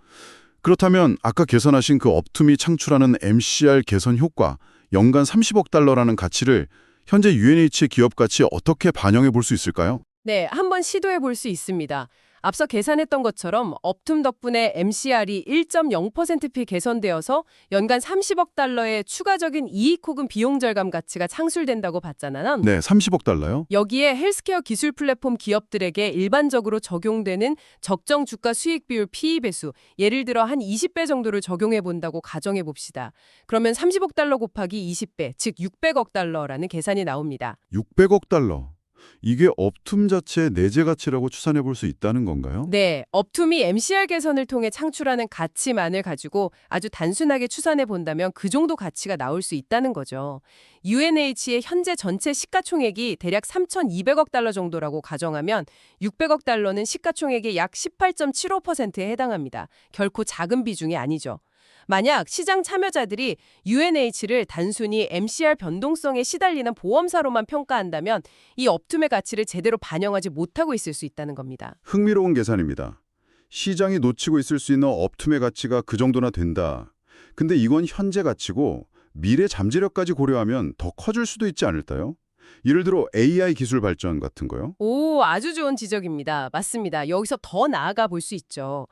Speaker 2: 그렇다면 아까 계산하신 그 옵텀이 창출하는 MCR 개선 효과, 연간 30억 달러라는 가치를
Speaker 3: 현재 UNH 기업 가치 어떻게 반영해 볼 수 있을까요?
Speaker 1: 네, 한번 시도해 볼 수 있습니다. 앞서 계산했던 것처럼 업툼 덕분에 MCR이 1.0%피 개선되어서 연간 30억 달러의 추가적인 이익 혹은 비용 절감 가치가 창출된다고 봤잖아요.
Speaker 3: 네, 30억 달러요?
Speaker 1: 여기에 헬스케어 기술 플랫폼 기업들에게 일반적으로 적용되는 적정 주가 수익 비율 PE 배수, 예를 들어 한 20배 정도를 적용해 본다고 가정해 봅시다. 그러면 30억 달러 곱하기 20배, 즉 600억 달러라는 계산이 나옵니다.
Speaker 3: 600억 달러. 이게 업툼 자체의 내재 가치라고 추산해 볼 수 있다는 건가요?
Speaker 1: 네, 업툼이 MCR 개선을 통해 창출하는 가치만을 가지고 아주 단순하게 추산해 본다면 그 정도 가치가 나올 수 있다는 거죠. UNH의 현재 전체 시가총액이 대략 3,200억 달러 정도라고 가정하면 600억 달러는 시가총액의 약 18.75%에 해당합니다. 결코 작은 비중이 아니죠. 만약 시장 참여자들이 UNH를 단순히 MCR 변동성에 시달리는 보험사로만 평가한다면 이 업툼의 가치를 제대로 반영하지 못하고 있을 수 있다는 겁니다.
Speaker 2: 흥미로운 계산입니다. 시장이 놓치고 있을 수 있는 업툼의 가치가 그 정도나 된다. 근데 이건 현재 가치고 미래 잠재력까지 고려하면 더 커질 수도 있지 않을까요? 예를 들어 AI 기술 발전 같은 거요?
Speaker 1: 오, 아주 좋은 지적입니다. 맞습니다. 여기서 더 나아가 볼 수 있죠.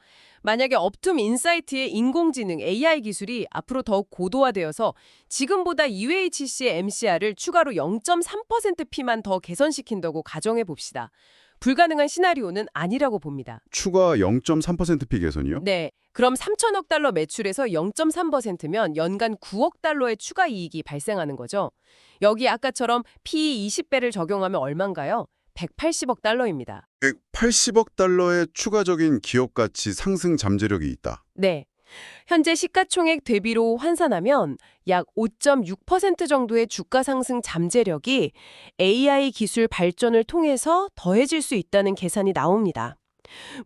Speaker 1: 만약에 업툼 인사이트의 인공지능 AI 기술이 앞으로 더욱 고도화되어서 지금보다 UHC의 MCR을 추가로 0.3%피만 더 개선시킨다고 가정해 봅시다. 불가능한 시나리오는 아니라고 봅니다.
Speaker 2: 추가 0.3%피 개선이요?
Speaker 1: 네, 그럼 3천억 달러 매출에서 0.3%면 연간 9억 달러의 추가 이익이 발생하는 거죠. 여기 아까처럼 PE 20배를 적용하면 얼마인가요? 180억 달러입니다.
Speaker 2: 180억 달러의 추가적인 기업 가치 상승 잠재력이 있다.
Speaker 1: 네. 현재 시가총액 대비로 환산하면 약 5.6% 정도의 주가 상승 잠재력이 AI 기술 발전을 통해서 더해질 수 있다는 계산이 나옵니다.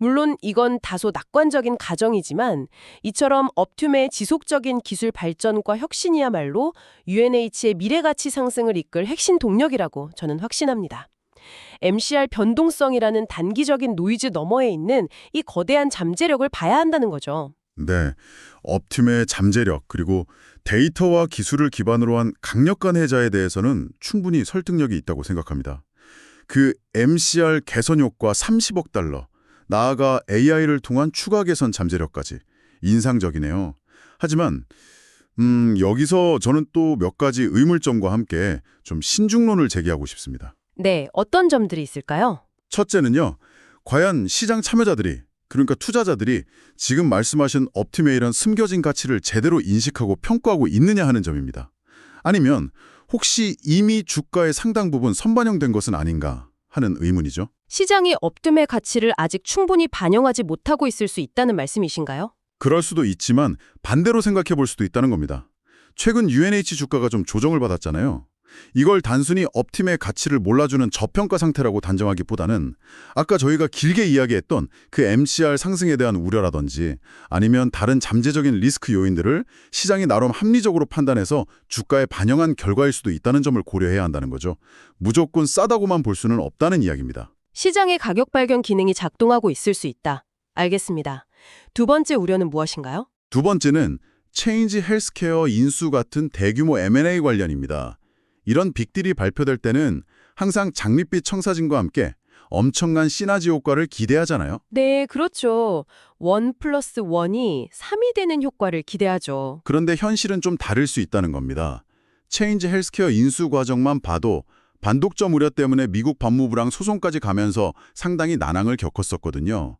Speaker 1: 물론 이건 다소 낙관적인 가정이지만 이처럼 업툼의 지속적인 기술 발전과 혁신이야말로 UNH의 미래 가치 상승을 이끌 핵심 동력이라고 저는 확신합니다. MCR 변동성이라는 단기적인 노이즈 너머에 있는 이 거대한 잠재력을 봐야 한다는 거죠.
Speaker 3: 네, 업팀의 잠재력 그리고 데이터와 기술을 기반으로 한 강력한 해자에 대해서는 충분히 설득력이 있다고 생각합니다. 그 MCR 개선 효과 30억 달러, 나아가 AI를 통한 추가 개선 잠재력까지 인상적이네요. 하지만 여기서 저는 또 몇 가지 의문점과 함께 좀 신중론을 제기하고 싶습니다.
Speaker 1: 네, 어떤 점들이 있을까요?
Speaker 3: 첫째는요, 과연 시장 참여자들이 그러니까 투자자들이 지금 말씀하신 업팀의 이런 숨겨진 가치를 제대로 인식하고 평가하고 있느냐 하는 점입니다. 아니면 혹시 이미 주가의 상당 부분 선반영된 것은 아닌가 하는 의문이죠.
Speaker 1: 시장이 업tum의 가치를 아직 충분히 반영하지 못하고 있을 수 있다는 말씀이신가요?
Speaker 3: 그럴 수도 있지만 반대로 생각해 볼 수도 있다는 겁니다. 최근 UNH 주가가 좀 조정을 받았잖아요. 이걸 단순히 업팀의 가치를 몰라주는 저평가 상태라고 단정하기보다는 아까 저희가 길게 이야기했던 그 MCR 상승에 대한 우려라든지 아니면 다른 잠재적인 리스크 요인들을 시장이 나름 합리적으로 판단해서 주가에 반영한 결과일 수도 있다는 점을 고려해야 한다는 거죠. 무조건 싸다고만 볼 수는 없다는 이야기입니다.
Speaker 1: 시장의 가격 발견 기능이 작동하고 있을 수 있다. 알겠습니다. 두 번째 우려는 무엇인가요?
Speaker 3: 두 번째는 체인지 헬스케어 인수 같은 대규모 M&A 관련입니다. 이런 빅딜이 발표될 때는 항상 장밋빛 청사진과 함께 엄청난 시너지 효과를 기대하잖아요.
Speaker 1: 네, 그렇죠. 1+1이 3이 되는 효과를 기대하죠.
Speaker 3: 그런데 현실은 좀 다를 수 있다는 겁니다. 체인지 헬스케어 인수 과정만 봐도 반독점 우려 때문에 미국 법무부랑 소송까지 가면서 상당히 난항을 겪었었거든요.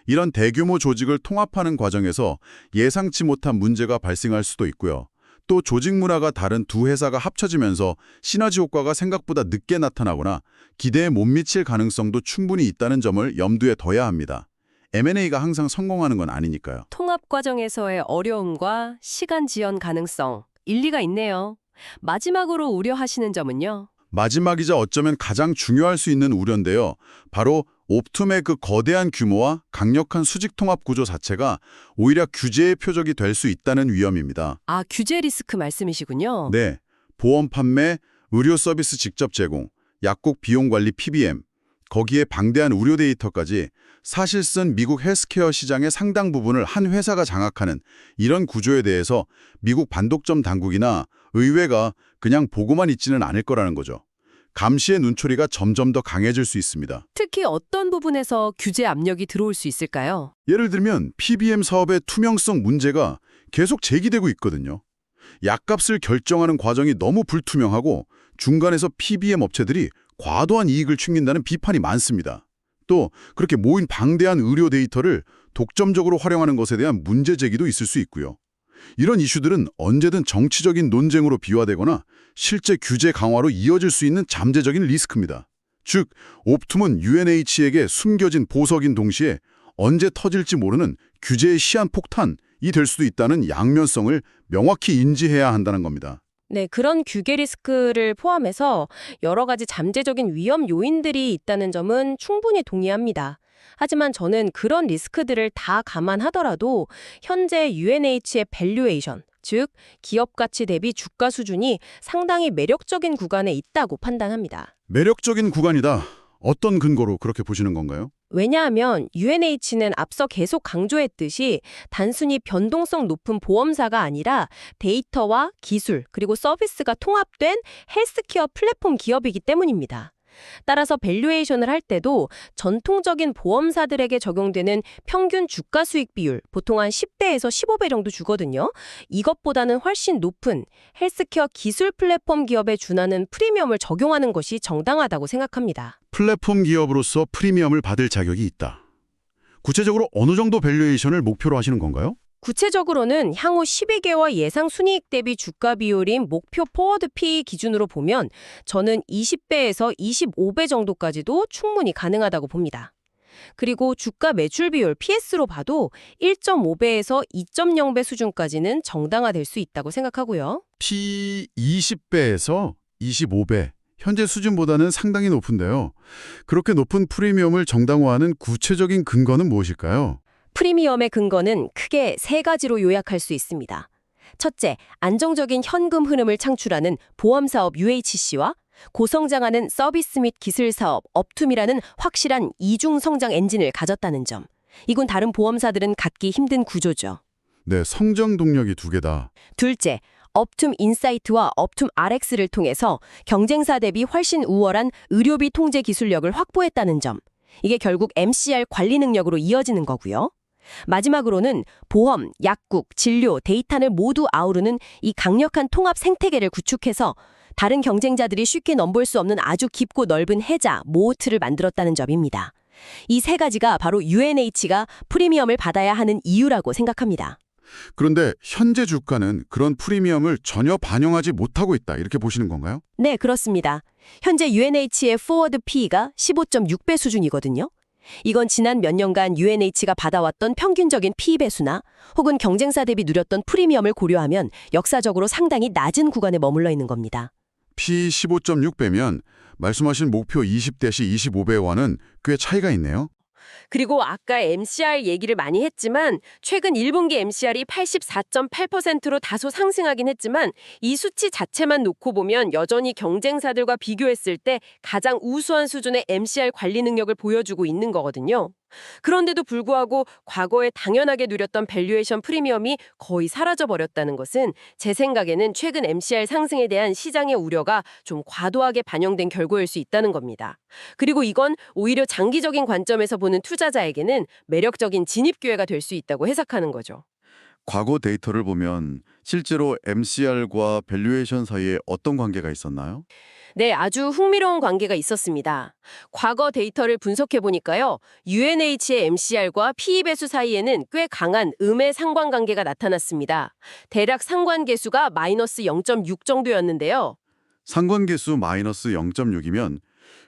Speaker 3: 이런 대규모 조직을 통합하는 과정에서 예상치 못한 문제가 발생할 수도 있고요. 또 조직 문화가 다른 두 회사가 합쳐지면서 시너지 효과가 생각보다 늦게 나타나거나 기대에 못 미칠 가능성도 충분히 있다는 점을 염두에 둬야 합니다. M&A가 항상 성공하는 건 아니니까요.
Speaker 1: 통합 과정에서의 어려움과 시간 지연 가능성, 일리가 있네요. 마지막으로 우려하시는 점은요?
Speaker 3: 마지막이자 어쩌면 가장 중요할 수 있는 우려인데요. 바로 옵툼의 그 거대한 규모와 강력한 수직 통합 구조 자체가 오히려 규제의 표적이 될 수 있다는 위험입니다.
Speaker 1: 아, 규제 리스크 말씀이시군요.
Speaker 3: 네, 보험 판매, 의료 서비스 직접 제공, 약국 비용 관리 PBM, 거기에 방대한 의료 데이터까지 사실상 미국 헬스케어 시장의 상당 부분을 한 회사가 장악하는 이런 구조에 대해서 미국 반독점 당국이나 의회가 그냥 보고만 있지는 않을 거라는 거죠.
Speaker 2: 감시의 눈초리가 점점 더 강해질 수 있습니다.
Speaker 1: 특히 어떤 부분에서 규제 압력이 들어올 수 있을까요?
Speaker 2: 예를 들면 PBM 사업의 투명성 문제가 계속 제기되고 있거든요. 약값을 결정하는 과정이 너무 불투명하고 중간에서 PBM 업체들이 과도한 이익을 챙긴다는 비판이 많습니다. 또 그렇게 모인 방대한 의료 데이터를 독점적으로 활용하는 것에 대한 문제 제기도 있을 수 있고요. 이런 이슈들은 언제든 정치적인 논쟁으로 비화되거나 실제 규제 강화로 이어질 수 있는 잠재적인 리스크입니다. 즉, 옵툼은 UNH에게 숨겨진 보석인 동시에 언제 터질지 모르는 규제의 시한폭탄이 될 수도 있다는 양면성을 명확히 인지해야 한다는 겁니다.
Speaker 1: 네, 그런 규제 리스크를 포함해서 여러 가지 잠재적인 위험 요인들이 있다는 점은 충분히 동의합니다. 하지만 저는 그런 리스크들을 다 감안하더라도 현재 UNH의 밸류에이션, 즉 기업 가치 대비 주가 수준이 상당히 매력적인 구간에 있다고 판단합니다.
Speaker 2: 매력적인 구간이다. 어떤 근거로 그렇게 보시는 건가요?
Speaker 1: 왜냐하면 UNH는 앞서 계속 강조했듯이 단순히 변동성 높은 보험사가 아니라 데이터와 기술 그리고 서비스가 통합된 헬스케어 플랫폼 기업이기 때문입니다. 따라서 밸류에이션을 할 때도 전통적인 보험사들에게 적용되는 평균 주가 수익 비율 보통 한 10배에서 15배 정도 주거든요. 이것보다는 훨씬 높은 헬스케어 기술 플랫폼 기업에 준하는 프리미엄을 적용하는 것이 정당하다고 생각합니다.
Speaker 2: 플랫폼 기업으로서 프리미엄을 받을 자격이 있다. 구체적으로 어느 정도 밸류에이션을 목표로 하시는 건가요?
Speaker 1: 구체적으로는 향후 12개월 예상 순이익 대비 주가 비율인 목표 포워드 PE 기준으로 보면 저는 20배에서 25배 정도까지도 충분히 가능하다고 봅니다. 그리고 주가 매출 비율 PS로 봐도 1.5배에서 2.0배 수준까지는 정당화될 수 있다고 생각하고요.
Speaker 2: P 20배에서 25배. 현재 수준보다는 상당히 높은데요. 그렇게 높은 프리미엄을 정당화하는 구체적인 근거는 무엇일까요?
Speaker 1: 프리미엄의 근거는 크게 세 가지로 요약할 수 있습니다. 첫째, 안정적인 현금 흐름을 창출하는 보험사업 UHC와 고성장하는 서비스 및 기술 사업 업툼이라는 확실한 이중 성장 엔진을 가졌다는 점. 이건 다른 보험사들은 갖기 힘든 구조죠.
Speaker 2: 네, 성장 동력이 두 개다.
Speaker 1: 둘째, 업툼 인사이트와 업툼 RX를 통해서 경쟁사 대비 훨씬 우월한 의료비 통제 기술력을 확보했다는 점. 이게 결국 MCR 관리 능력으로 이어지는 거고요. 마지막으로는 보험, 약국, 진료, 데이터를 모두 아우르는 이 강력한 통합 생태계를 구축해서 다른 경쟁자들이 쉽게 넘볼 수 없는 아주 깊고 넓은 해자, 모호트를 만들었다는 점입니다. 이 세 가지가 바로 UNH가 프리미엄을 받아야 하는 이유라고 생각합니다.
Speaker 2: 그런데 현재 주가는 그런 프리미엄을 전혀 반영하지 못하고 있다. 이렇게 보시는 건가요?
Speaker 1: 네, 그렇습니다. 현재 UNH의 포워드 PE가 15.6배 수준이거든요. 이건 지난 몇 년간 UNH가 받아왔던 평균적인 PE 배수나 혹은 경쟁사 대비 누렸던 프리미엄을 고려하면 역사적으로 상당히 낮은 구간에 머물러 있는 겁니다.
Speaker 2: P 15.6배면 말씀하신 목표 20대시 25배와는 꽤 차이가 있네요.
Speaker 1: 그리고 아까 MCR 얘기를 많이 했지만 최근 1분기 MCR이 84.8%로 다소 상승하긴 했지만 이 수치 자체만 놓고 보면 여전히 경쟁사들과 비교했을 때 가장 우수한 수준의 MCR 관리 능력을 보여주고 있는 거거든요. 그런데도 불구하고 과거에 당연하게 누렸던 밸류에이션 프리미엄이 거의 사라져버렸다는 것은 제 생각에는 최근 MCR 상승에 대한 시장의 우려가 좀 과도하게 반영된 결과일 수 있다는 겁니다. 그리고 이건 오히려 장기적인 관점에서 보는 투자자에게는 매력적인 진입 기회가 될 수 있다고 해석하는 거죠.
Speaker 3: 과거 데이터를 보면 실제로 MCR과 밸류에이션 사이에 어떤 관계가 있었나요?
Speaker 1: 네, 아주 흥미로운 관계가 있었습니다. 과거 데이터를 분석해 보니까요. UNH의 MCR과 PE 배수 사이에는 꽤 강한 음의 상관관계가 나타났습니다. 대략 상관계수가 마이너스 0.6 정도였는데요.
Speaker 3: 상관계수 마이너스 0.6이면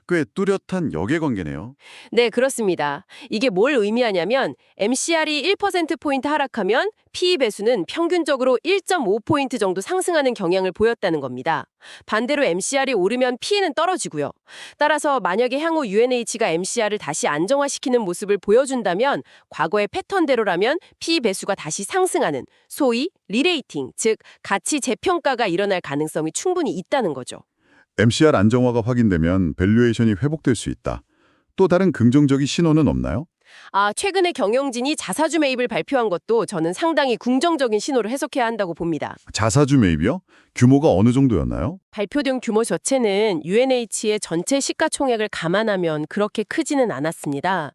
Speaker 3: 꽤 뚜렷한 역외관계네요.
Speaker 1: 네, 그렇습니다. 이게 뭘 의미하냐면 MCR이 1%포인트 하락하면 PE 배수는 평균적으로 1.5포인트 정도 상승하는 경향을 보였다는 겁니다. 반대로 MCR이 오르면 PE는 떨어지고요. 따라서 만약에 향후 UNH가 MCR을 다시 안정화시키는 모습을 보여준다면 과거의 패턴대로라면 PE 배수가 다시 상승하는 소위 리레이팅, 즉 가치 재평가가 일어날 가능성이 충분히 있다는 거죠.
Speaker 3: MCR 안정화가 확인되면 밸류에이션이 회복될 수 있다. 또 다른 긍정적인 신호는 없나요?
Speaker 1: 최근에 경영진이 자사주 매입을 발표한 것도 저는 상당히 긍정적인 신호를 해석해야 한다고 봅니다.
Speaker 2: 자사주 매입이요? 규모가 어느 정도였나요?
Speaker 1: 발표된 규모 자체는 UNH의 전체 시가총액을 감안하면 그렇게 크지는 않았습니다.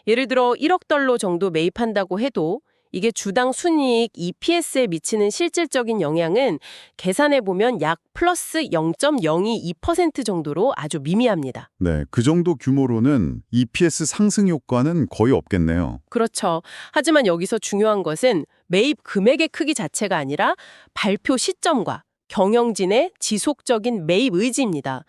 Speaker 1: 예를 들어 1억 달러 정도 매입한다고 해도 이게 주당 순이익 EPS에 미치는 실질적인 영향은 계산해보면 약 플러스 0.022% 정도로 아주 미미합니다.
Speaker 2: 네, 그 정도 규모로는 EPS 상승 효과는 거의 없겠네요.
Speaker 1: 그렇죠. 하지만 여기서 중요한 것은 매입 금액의 크기 자체가 아니라 발표 시점과 경영진의 지속적인 매입 의지입니다.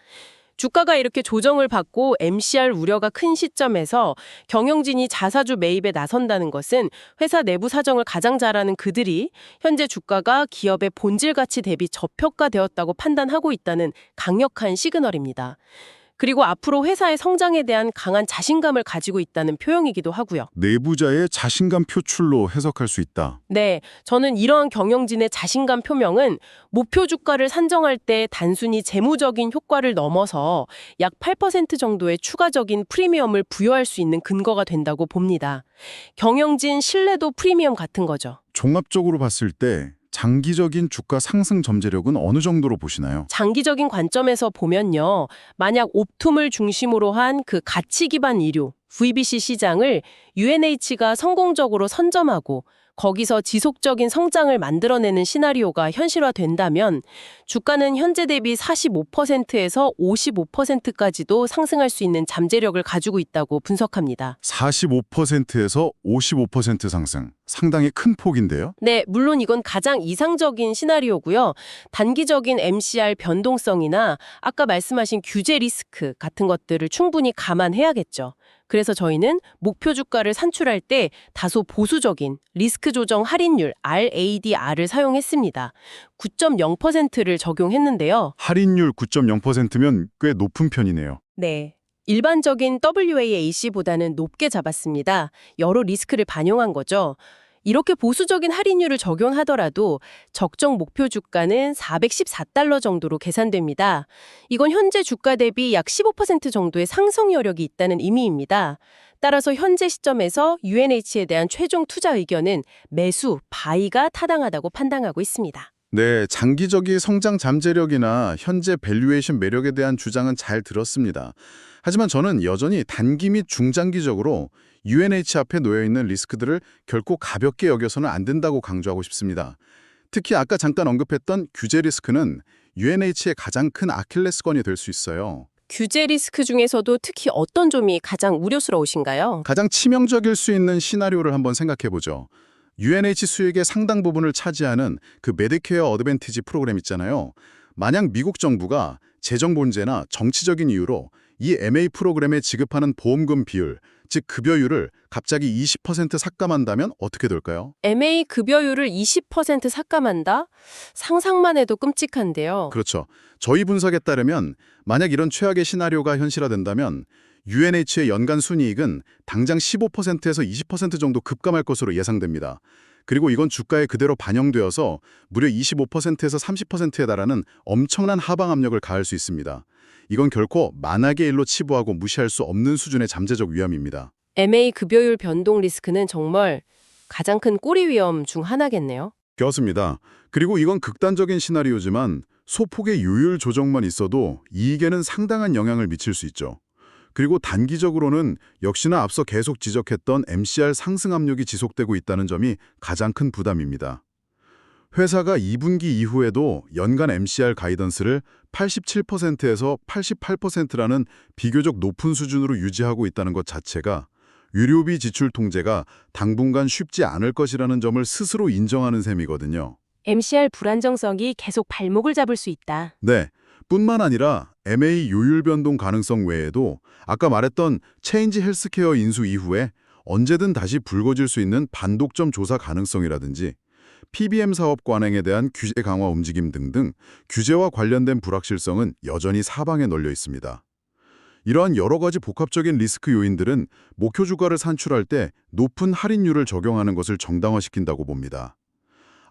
Speaker 1: 주가가 이렇게 조정을 받고 MCR 우려가 큰 시점에서 경영진이 자사주 매입에 나선다는 것은 회사 내부 사정을 가장 잘 아는 그들이 현재 주가가 기업의 본질 가치 대비 저평가되었다고 판단하고 있다는 강력한 시그널입니다. 그리고 앞으로 회사의 성장에 대한 강한 자신감을 가지고 있다는 표현이기도 하고요.
Speaker 2: 내부자의 자신감 표출로 해석할 수 있다.
Speaker 1: 네, 저는 이러한 경영진의 자신감 표명은 목표 주가를 산정할 때 단순히 재무적인 효과를 넘어서 약 8% 정도의 추가적인 프리미엄을 부여할 수 있는 근거가 된다고 봅니다. 경영진 신뢰도 프리미엄 같은 거죠.
Speaker 2: 종합적으로 봤을 때 장기적인 주가 상승 잠재력은 어느 정도로 보시나요?
Speaker 1: 장기적인 관점에서 보면요. 만약 옵툼을 중심으로 한 그 가치 기반 의료, VBC 시장을 UNH가 성공적으로 선점하고 거기서 지속적인 성장을 만들어내는 시나리오가 현실화된다면 주가는 현재 대비 45%에서 55%까지도 상승할 수 있는 잠재력을 가지고 있다고 분석합니다.
Speaker 2: 45%에서 55% 상승. 상당히 큰 폭인데요.
Speaker 1: 네, 물론 이건 가장 이상적인 시나리오고요. 단기적인 MCR 변동성이나 아까 말씀하신 규제 리스크 같은 것들을 충분히 감안해야겠죠. 그래서 저희는 목표 주가를 산출할 때 다소 보수적인 리스크 조정 할인율 RADR을 사용했습니다. 9.0%를 적용했는데요.
Speaker 2: 할인율 9.0%면 꽤 높은 편이네요.
Speaker 1: 네. 일반적인 WAC보다는 높게 잡았습니다. 여러 리스크를 반영한 거죠. 이렇게 보수적인 할인율을 적용하더라도 적정 목표 주가는 414달러 정도로 계산됩니다. 이건 현재 주가 대비 약 15% 정도의 상승 여력이 있다는 의미입니다. 따라서 현재 시점에서 UNH에 대한 최종 투자 의견은 매수, 바이가 타당하다고 판단하고 있습니다.
Speaker 2: 네, 장기적인 성장 잠재력이나 현재 밸류에이션 매력에 대한 주장은 잘 들었습니다. 하지만 저는 여전히 단기 및 중장기적으로 UNH 앞에 놓여있는 리스크들을 결코 가볍게 여겨서는 안 된다고 강조하고 싶습니다. 특히 아까 잠깐 언급했던 규제 리스크는 UNH의 가장 큰 아킬레스건이 될 수 있어요.
Speaker 1: 규제 리스크 중에서도 특히 어떤 점이 가장 우려스러우신가요?
Speaker 2: 가장 치명적일 수 있는 시나리오를 한번 생각해보죠. UNH 수익의 상당 부분을 차지하는 그 메디케어 어드밴티지 프로그램 있잖아요. 만약 미국 정부가 재정 본제나 정치적인 이유로 이 MA 프로그램에 지급하는 보험금 비율, 즉 급여율을 갑자기 20% 삭감한다면 어떻게 될까요?
Speaker 1: MA 급여율을 20% 삭감한다? 상상만 해도 끔찍한데요.
Speaker 2: 그렇죠. 저희 분석에 따르면 만약 이런 최악의 시나리오가 현실화된다면 UNH의 연간 순이익은 당장 15%에서 20% 정도 급감할 것으로 예상됩니다. 그리고 이건 주가에 그대로 반영되어서 무려 25%에서 30%에 달하는 엄청난 하방 압력을 가할 수 있습니다. 이건 결코 만악의 일로 치부하고 무시할 수 없는 수준의 잠재적 위험입니다.
Speaker 1: MA 급여율 변동 리스크는 정말 가장 큰 꼬리 위험 중 하나겠네요.
Speaker 2: 그렇습니다. 그리고 이건 극단적인 시나리오지만 소폭의 요율 조정만 있어도 이익에는 상당한 영향을 미칠 수 있죠. 그리고 단기적으로는 역시나 앞서 계속 지적했던 MCR 상승 압력이 지속되고 있다는 점이 가장 큰 부담입니다. 회사가 2분기 이후에도 연간 MCR 가이던스를 87%에서 88%라는 비교적 높은 수준으로 유지하고 있다는 것 자체가 의료비 지출 통제가 당분간 쉽지 않을 것이라는 점을 스스로 인정하는 셈이거든요.
Speaker 1: MCR 불안정성이 계속 발목을 잡을 수 있다.
Speaker 2: 네, 뿐만 아니라 MA 요율 변동 가능성 외에도 아까 말했던 체인지 헬스케어 인수 이후에 언제든 다시 불거질 수 있는 반독점 조사 가능성이라든지 PBM 사업 관행에 대한 규제 강화 움직임 등등 규제와 관련된 불확실성은 여전히 사방에 널려 있습니다. 이러한 여러 가지 복합적인 리스크 요인들은 목표 주가를 산출할 때 높은 할인율을 적용하는 것을 정당화시킨다고 봅니다.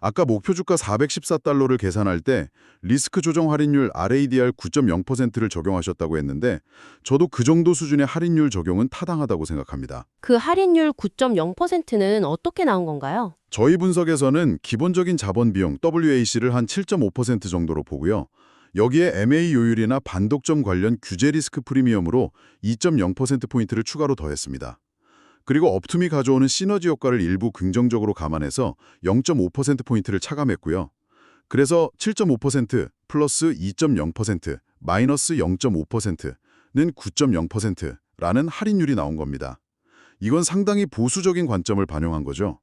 Speaker 2: 아까 목표 주가 414달러를 계산할 때 리스크 조정 할인율 RADR 9.0%를 적용하셨다고 했는데 저도 그 정도 수준의 할인율 적용은 타당하다고 생각합니다.
Speaker 4: 그 할인율 9.0%는 어떻게 나온 건가요?
Speaker 2: 저희 분석에서는 기본적인 자본 비용 WAC를 한 7.5% 정도로 보고요. 여기에 MA 요율이나 반독점 관련 규제 리스크 프리미엄으로 2.0%포인트를 추가로 더했습니다. 그리고 업툼이 가져오는 시너지 효과를 일부 긍정적으로 감안해서 0.5%포인트를 차감했고요. 그래서 7.5% 플러스 2.0% 마이너스 0.5%는 9.0%라는 할인율이 나온 겁니다. 이건 상당히 보수적인 관점을 반영한 거죠.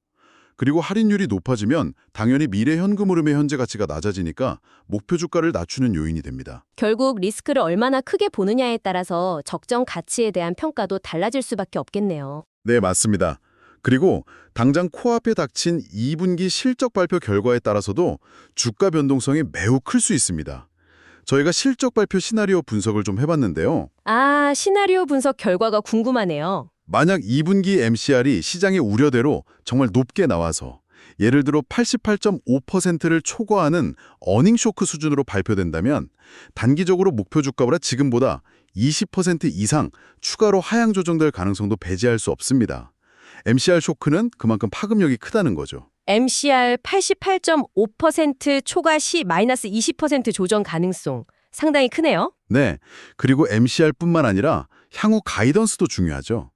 Speaker 2: 그리고 할인율이 높아지면 당연히 미래 현금 흐름의 현재 가치가 낮아지니까 목표 주가를 낮추는 요인이 됩니다.
Speaker 4: 결국 리스크를 얼마나 크게 보느냐에 따라서 적정 가치에 대한 평가도 달라질 수밖에 없겠네요.
Speaker 2: 네, 맞습니다. 그리고 당장 코앞에 닥친 2분기 실적 발표 결과에 따라서도 주가 변동성이 매우 클 수 있습니다. 저희가 실적 발표 시나리오 분석을 좀 해봤는데요.
Speaker 4: 아, 시나리오 분석 결과가 궁금하네요.
Speaker 2: 만약 2분기 MCR이 시장의 우려대로 정말 높게 나와서 예를 들어 88.5%를 초과하는 어닝 쇼크 수준으로 발표된다면 단기적으로 목표 주가보다 지금보다 20% 이상 추가로 하향 조정될 가능성도 배제할 수 없습니다. MCR 쇼크는 그만큼 파급력이 크다는 거죠.
Speaker 4: MCR 88.5% 초과 시 마이너스 20% 조정 가능성 상당히 크네요.
Speaker 2: 네, 그리고 MCR뿐만 아니라 향후 가이던스도 중요하죠.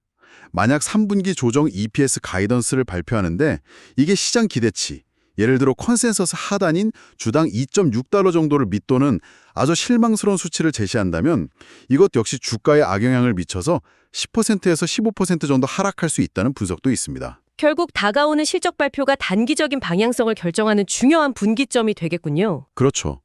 Speaker 2: 만약 3분기 조정 EPS 가이던스를 발표하는데 이게 시장 기대치, 예를 들어 컨센서스 하단인 주당 2.6달러 정도를 밑도는 아주 실망스러운 수치를 제시한다면 이것 역시 주가에 악영향을 미쳐서 10%에서 15% 정도 하락할 수 있다는 분석도 있습니다.
Speaker 4: 결국 다가오는 실적 발표가 단기적인 방향성을 결정하는 중요한 분기점이 되겠군요.
Speaker 2: 그렇죠.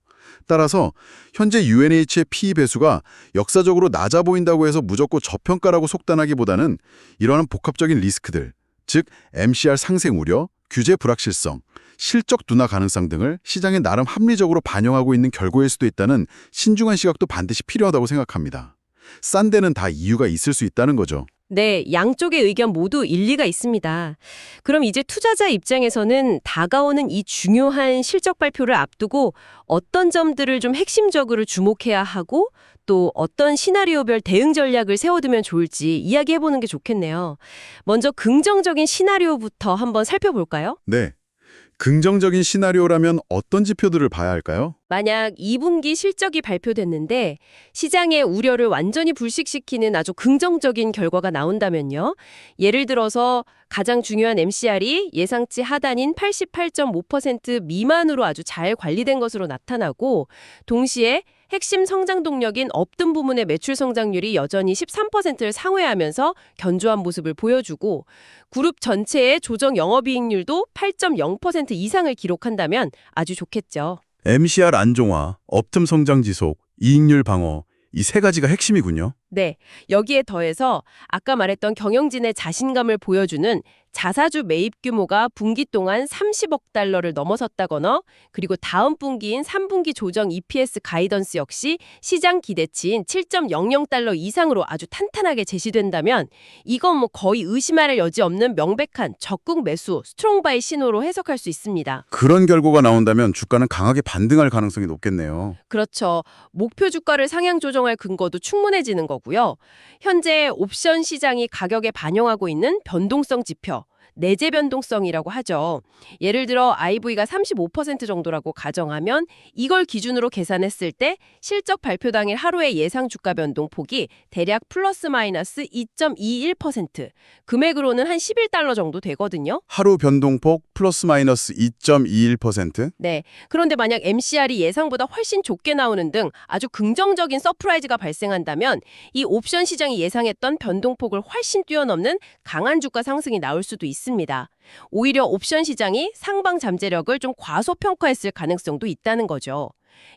Speaker 2: 따라서 현재 UNH의 PE 배수가 역사적으로 낮아 보인다고 해서 무조건 저평가라고 속단하기보다는 이러한 복합적인 리스크들, 즉 MCR 상생 우려, 규제 불확실성, 실적 둔화 가능성 등을 시장에 나름 합리적으로 반영하고 있는 결과일 수도 있다는 신중한 시각도 반드시 필요하다고 생각합니다. 싼 데는 다 이유가 있을 수 있다는 거죠.
Speaker 4: 네, 양쪽의 의견 모두 일리가 있습니다. 그럼 이제 투자자 입장에서는 다가오는 이 중요한 실적 발표를 앞두고 어떤 점들을 좀 핵심적으로 주목해야 하고 또 어떤 시나리오별 대응 전략을 세워두면 좋을지 이야기해보는 게 좋겠네요. 먼저 긍정적인 시나리오부터 한번 살펴볼까요?
Speaker 2: 네. 긍정적인 시나리오라면 어떤 지표들을 봐야 할까요?
Speaker 4: 만약 2분기 실적이 발표됐는데 시장의 우려를 완전히 불식시키는 아주 긍정적인 결과가 나온다면요. 예를 들어서 가장 중요한 MCR이 예상치 하단인 88.5% 미만으로 아주 잘 관리된 것으로 나타나고 동시에 핵심 성장 동력인 업등 부문의 매출 성장률이 여전히 13%를 상회하면서 견조한 모습을 보여주고 그룹 전체의 조정 영업이익률도 8.0% 이상을 기록한다면 아주 좋겠죠.
Speaker 2: MCR 안정화, 업틈 성장 지속, 이익률 방어, 이 세 가지가 핵심이군요.
Speaker 4: 네, 여기에 더해서 아까 말했던 경영진의 자신감을 보여주는 자사주 매입 규모가 분기 동안 30억 달러를 넘어섰다거나 그리고 다음 분기인 3분기 조정 EPS 가이던스 역시 시장 기대치인 7.00달러 이상으로 아주 탄탄하게 제시된다면 이건 뭐 거의 의심할 여지 없는 명백한 적극 매수, 스트롱바이 신호로 해석할 수 있습니다.
Speaker 2: 그런 결과가 나온다면 주가는 강하게 반등할 가능성이 높겠네요.
Speaker 4: 그렇죠. 목표 주가를 상향 조정할 근거도 충분해지는 거고요. 현재 옵션 시장이 가격에 반영하고 있는 변동성 지표, 내재 변동성이라고 하죠. 예를 들어 IV가 35% 정도라고 가정하면 이걸 기준으로 계산했을 때 실적 발표 당일 하루의 예상 주가 변동폭이 대략 플러스 마이너스 2.21%, 금액으로는 한 11달러 정도 되거든요.
Speaker 2: 하루 변동폭 플러스 마이너스 2.21%?
Speaker 4: 네. 그런데 만약 MCR이 예상보다 훨씬 좁게 나오는 등 아주 긍정적인 서프라이즈가 발생한다면 이 옵션 시장이 예상했던 변동폭을 훨씬 뛰어넘는 강한 주가 상승이 나올 수도 있습니다. 오히려 옵션 시장이 상방 잠재력을 좀 과소평가했을 가능성도 있다는 거죠.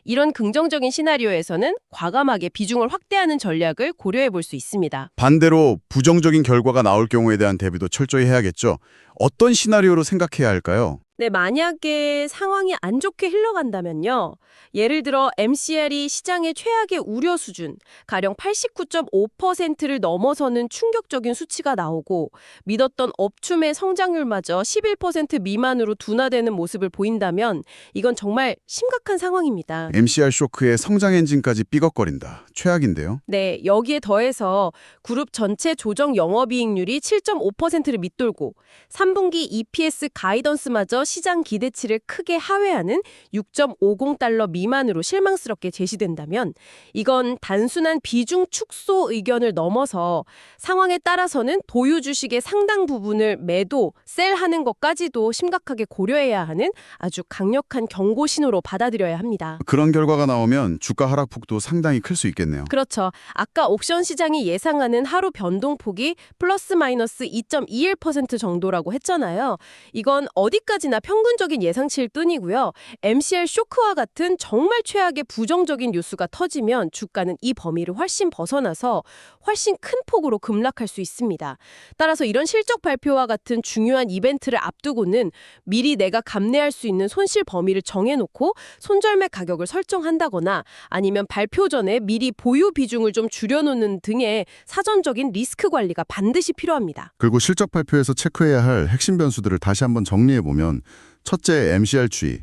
Speaker 4: 이런 긍정적인 시나리오에서는 과감하게 비중을 확대하는 전략을 고려해 볼 수 있습니다.
Speaker 2: 반대로 부정적인 결과가 나올 경우에 대한 대비도 철저히 해야겠죠. 어떤 시나리오로 생각해야 할까요?
Speaker 4: 네, 만약에 상황이 안 좋게 흘러간다면요. 예를 들어 MCR이 시장의 최악의 우려 수준, 가령 89.5%를 넘어서는 충격적인 수치가 나오고 믿었던 업춤의 성장률마저 11% 미만으로 둔화되는 모습을 보인다면 이건 정말 심각한 상황입니다.
Speaker 2: MCR 쇼크에 성장 엔진까지 삐걱거린다. 최악인데요.
Speaker 4: 네, 여기에 더해서 그룹 전체 조정 영업이익률이 7.5%를 밑돌고 3분기 EPS 가이던스마저 시장 기대치를 크게 하회하는 6.50달러 미만으로 실망스럽게 제시된다면 이건 단순한 비중 축소 의견을 넘어서 상황에 따라서는 보유 주식의 상당 부분을 매도, 셀하는 것까지도 심각하게 고려해야 하는 아주 강력한 경고 신호로 받아들여야 합니다.
Speaker 2: 그런 결과가 나오면 주가 하락폭도 상당히 클 수 있겠네요.
Speaker 4: 그렇죠. 아까 옥션 시장이 예상하는 하루 변동폭이 플러스 마이너스 2.21% 정도라고 했잖아요. 이건 어디까지나 평균적인 예상치일 뿐이고요. MCR 쇼크와 같은 정말 최악의 부정적인 뉴스가 터지면 주가는 이 범위를 훨씬 벗어나서 훨씬 큰 폭으로 급락할 수 있습니다. 따라서 이런 실적 발표와 같은 중요한 이벤트를 앞두고는 미리 내가 감내할 수 있는 손실 범위를 정해놓고 손절매 가격을 설정한다거나 아니면 발표 전에 미리 보유 비중을 좀 줄여놓는 등의 사전적인 리스크 관리가 반드시 필요합니다.
Speaker 2: 그리고 실적 발표에서 체크해야 할 핵심 변수들을 다시 한번 정리해보면 첫째, MCR 추이,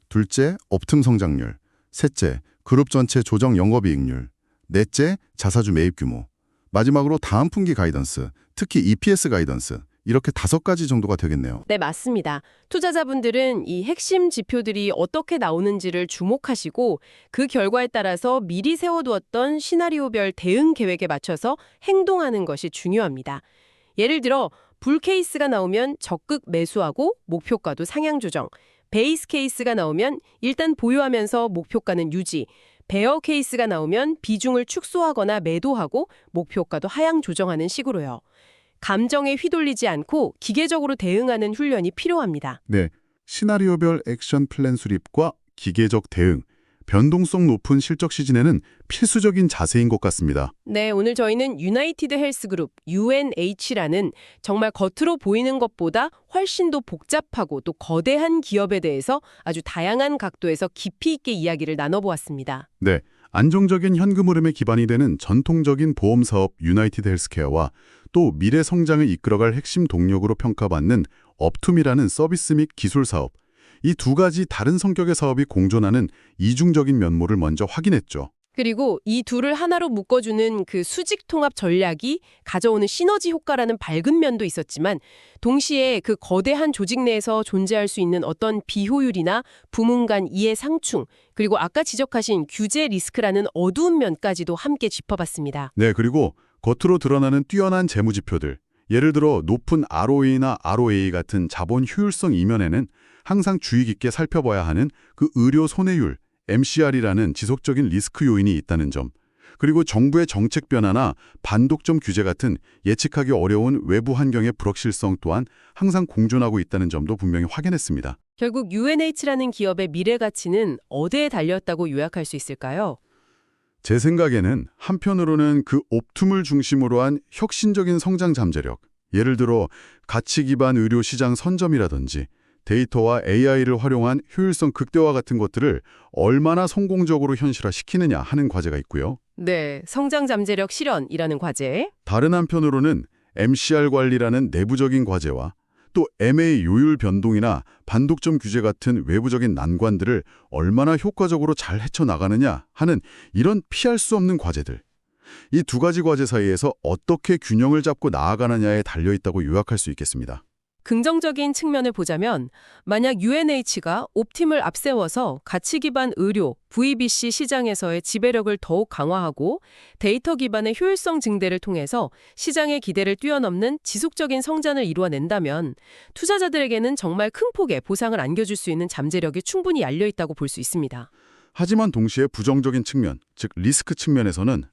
Speaker 2: 둘째, 업틈 성장률, 셋째, 그룹 전체 조정 영업이익률, 넷째, 자사주 매입 규모, 마지막으로 다음 분기 가이던스, 특히 EPS 가이던스, 이렇게 5가지 정도가 되겠네요.
Speaker 4: 네, 맞습니다. 투자자분들은 이 핵심 지표들이 어떻게 나오는지를 주목하시고 그 결과에 따라서 미리 세워두었던 시나리오별 대응 계획에 맞춰서 행동하는 것이 중요합니다. 예를 들어 불 케이스가 나오면 적극 매수하고 목표가도 상향 조정, 베이스 케이스가 나오면 일단 보유하면서 목표가는 유지, 베어 케이스가 나오면 비중을 축소하거나 매도하고 목표가도 하향 조정하는 식으로요. 감정에 휘둘리지 않고 기계적으로 대응하는 훈련이 필요합니다.
Speaker 2: 네, 시나리오별 액션 플랜 수립과 기계적 대응, 변동성 높은 실적 시즌에는 필수적인 자세인 것 같습니다.
Speaker 4: 네, 오늘 저희는 유나이티드 헬스그룹 UNH라는 정말 겉으로 보이는 것보다 훨씬 더 복잡하고 또 거대한 기업에 대해서 아주 다양한 각도에서 깊이 있게 이야기를 나눠보았습니다.
Speaker 2: 네, 안정적인 현금 흐름에 기반이 되는 전통적인 보험 사업 유나이티드 헬스케어와 또 미래 성장을 이끌어갈 핵심 동력으로 평가받는 업툼이라는 서비스 및 기술 사업, 이 2가지 다른 성격의 사업이 공존하는 이중적인 면모를 먼저 확인했죠.
Speaker 4: 그리고 이 둘을 하나로 묶어주는 그 수직 통합 전략이 가져오는 시너지 효과라는 밝은 면도 있었지만 동시에 그 거대한 조직 내에서 존재할 수 있는 어떤 비효율이나 부문 간 이해 상충, 그리고 아까 지적하신 규제 리스크라는 어두운 면까지도 함께 짚어봤습니다.
Speaker 2: 네, 그리고 겉으로 드러나는 뛰어난 재무지표들, 예를 들어 높은 ROE나 ROA 같은 자본 효율성 이면에는 항상 주의 깊게 살펴봐야 하는 그 의료 손해율, MCR이라는 지속적인 리스크 요인이 있다는 점, 그리고 정부의 정책 변화나 반독점 규제 같은 예측하기 어려운 외부 환경의 불확실성 또한 항상 공존하고 있다는 점도 분명히 확인했습니다.
Speaker 4: 결국 UNH라는 기업의 미래 가치는 어디에 달렸다고 요약할 수 있을까요?
Speaker 2: 제 생각에는 한편으로는 그 옵툼을 중심으로 한 혁신적인 성장 잠재력, 예를 들어 가치 기반 의료 시장 선점이라든지 데이터와 AI를 활용한 효율성 극대화 같은 것들을 얼마나 성공적으로 현실화시키느냐 하는 과제가 있고요.
Speaker 4: 네, 성장 잠재력 실현이라는 과제.
Speaker 2: 다른 한편으로는 MCR 관리라는 내부적인 과제와 또 MA 요율 변동이나 반독점 규제 같은 외부적인 난관들을 얼마나 효과적으로 잘 헤쳐나가느냐 하는 이런 피할 수 없는 과제들. 이 2가지 과제 사이에서 어떻게 균형을 잡고 나아가느냐에 달려있다고 요약할 수 있겠습니다.
Speaker 4: 긍정적인 측면을 보자면 만약 UNH가 옵팀을 앞세워서 가치 기반 의료, VBC 시장에서의 지배력을 더욱 강화하고 데이터 기반의 효율성 증대를 통해서 시장의 기대를 뛰어넘는 지속적인 성장을 이루어낸다면 투자자들에게는 정말 큰 폭의 보상을 안겨줄 수 있는 잠재력이 충분히 열려있다고 볼 수 있습니다.
Speaker 2: 하지만 동시에 부정적인 측면, 즉 리스크 측면에서는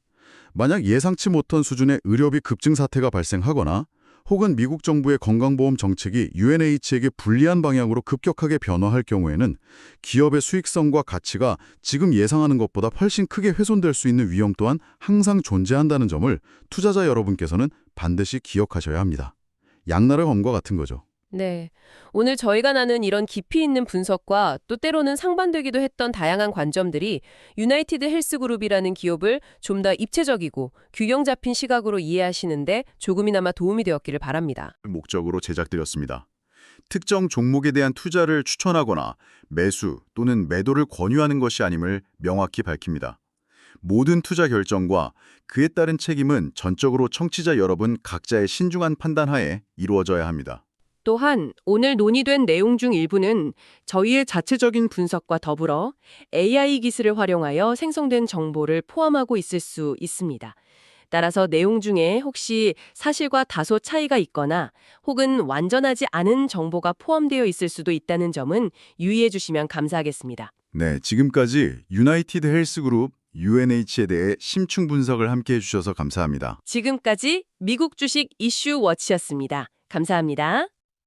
Speaker 2: 만약 예상치 못한 수준의 의료비 급증 사태가 발생하거나 혹은 미국 정부의 건강보험 정책이 UNH에게 불리한 방향으로 급격하게 변화할 경우에는 기업의 수익성과 가치가 지금 예상하는 것보다 훨씬 크게 훼손될 수 있는 위험 또한 항상 존재한다는 점을 투자자 여러분께서는 반드시 기억하셔야 합니다. 양날의 검과 같은 거죠.
Speaker 1: 네. 오늘 저희가 나눈 이런 깊이 있는 분석과 또 때로는 상반되기도 했던 다양한 관점들이 유나이티드 헬스그룹이라는 기업을 좀 더 입체적이고 균형 잡힌 시각으로 이해하시는데 조금이나마 도움이 되었기를 바랍니다.
Speaker 2: 목적으로 제작되었습니다. 특정 종목에 대한 투자를 추천하거나 매수 또는 매도를 권유하는 것이 아님을 명확히 밝힙니다. 모든 투자 결정과 그에 따른 책임은 전적으로 청취자 여러분 각자의 신중한 판단하에 이루어져야 합니다.
Speaker 1: 또한 오늘 논의된 내용 중 일부는 저희의 자체적인 분석과 더불어 AI 기술을 활용하여 생성된 정보를 포함하고 있을 수 있습니다. 따라서 내용 중에 혹시 사실과 다소 차이가 있거나 혹은 완전하지 않은 정보가 포함되어 있을 수도 있다는 점은 유의해 주시면 감사하겠습니다.
Speaker 2: 네, 지금까지 유나이티드 헬스그룹 UNH에 대해 심층 분석을 함께 해주셔서 감사합니다.
Speaker 1: 지금까지 미국 주식 이슈 워치였습니다. 감사합니다.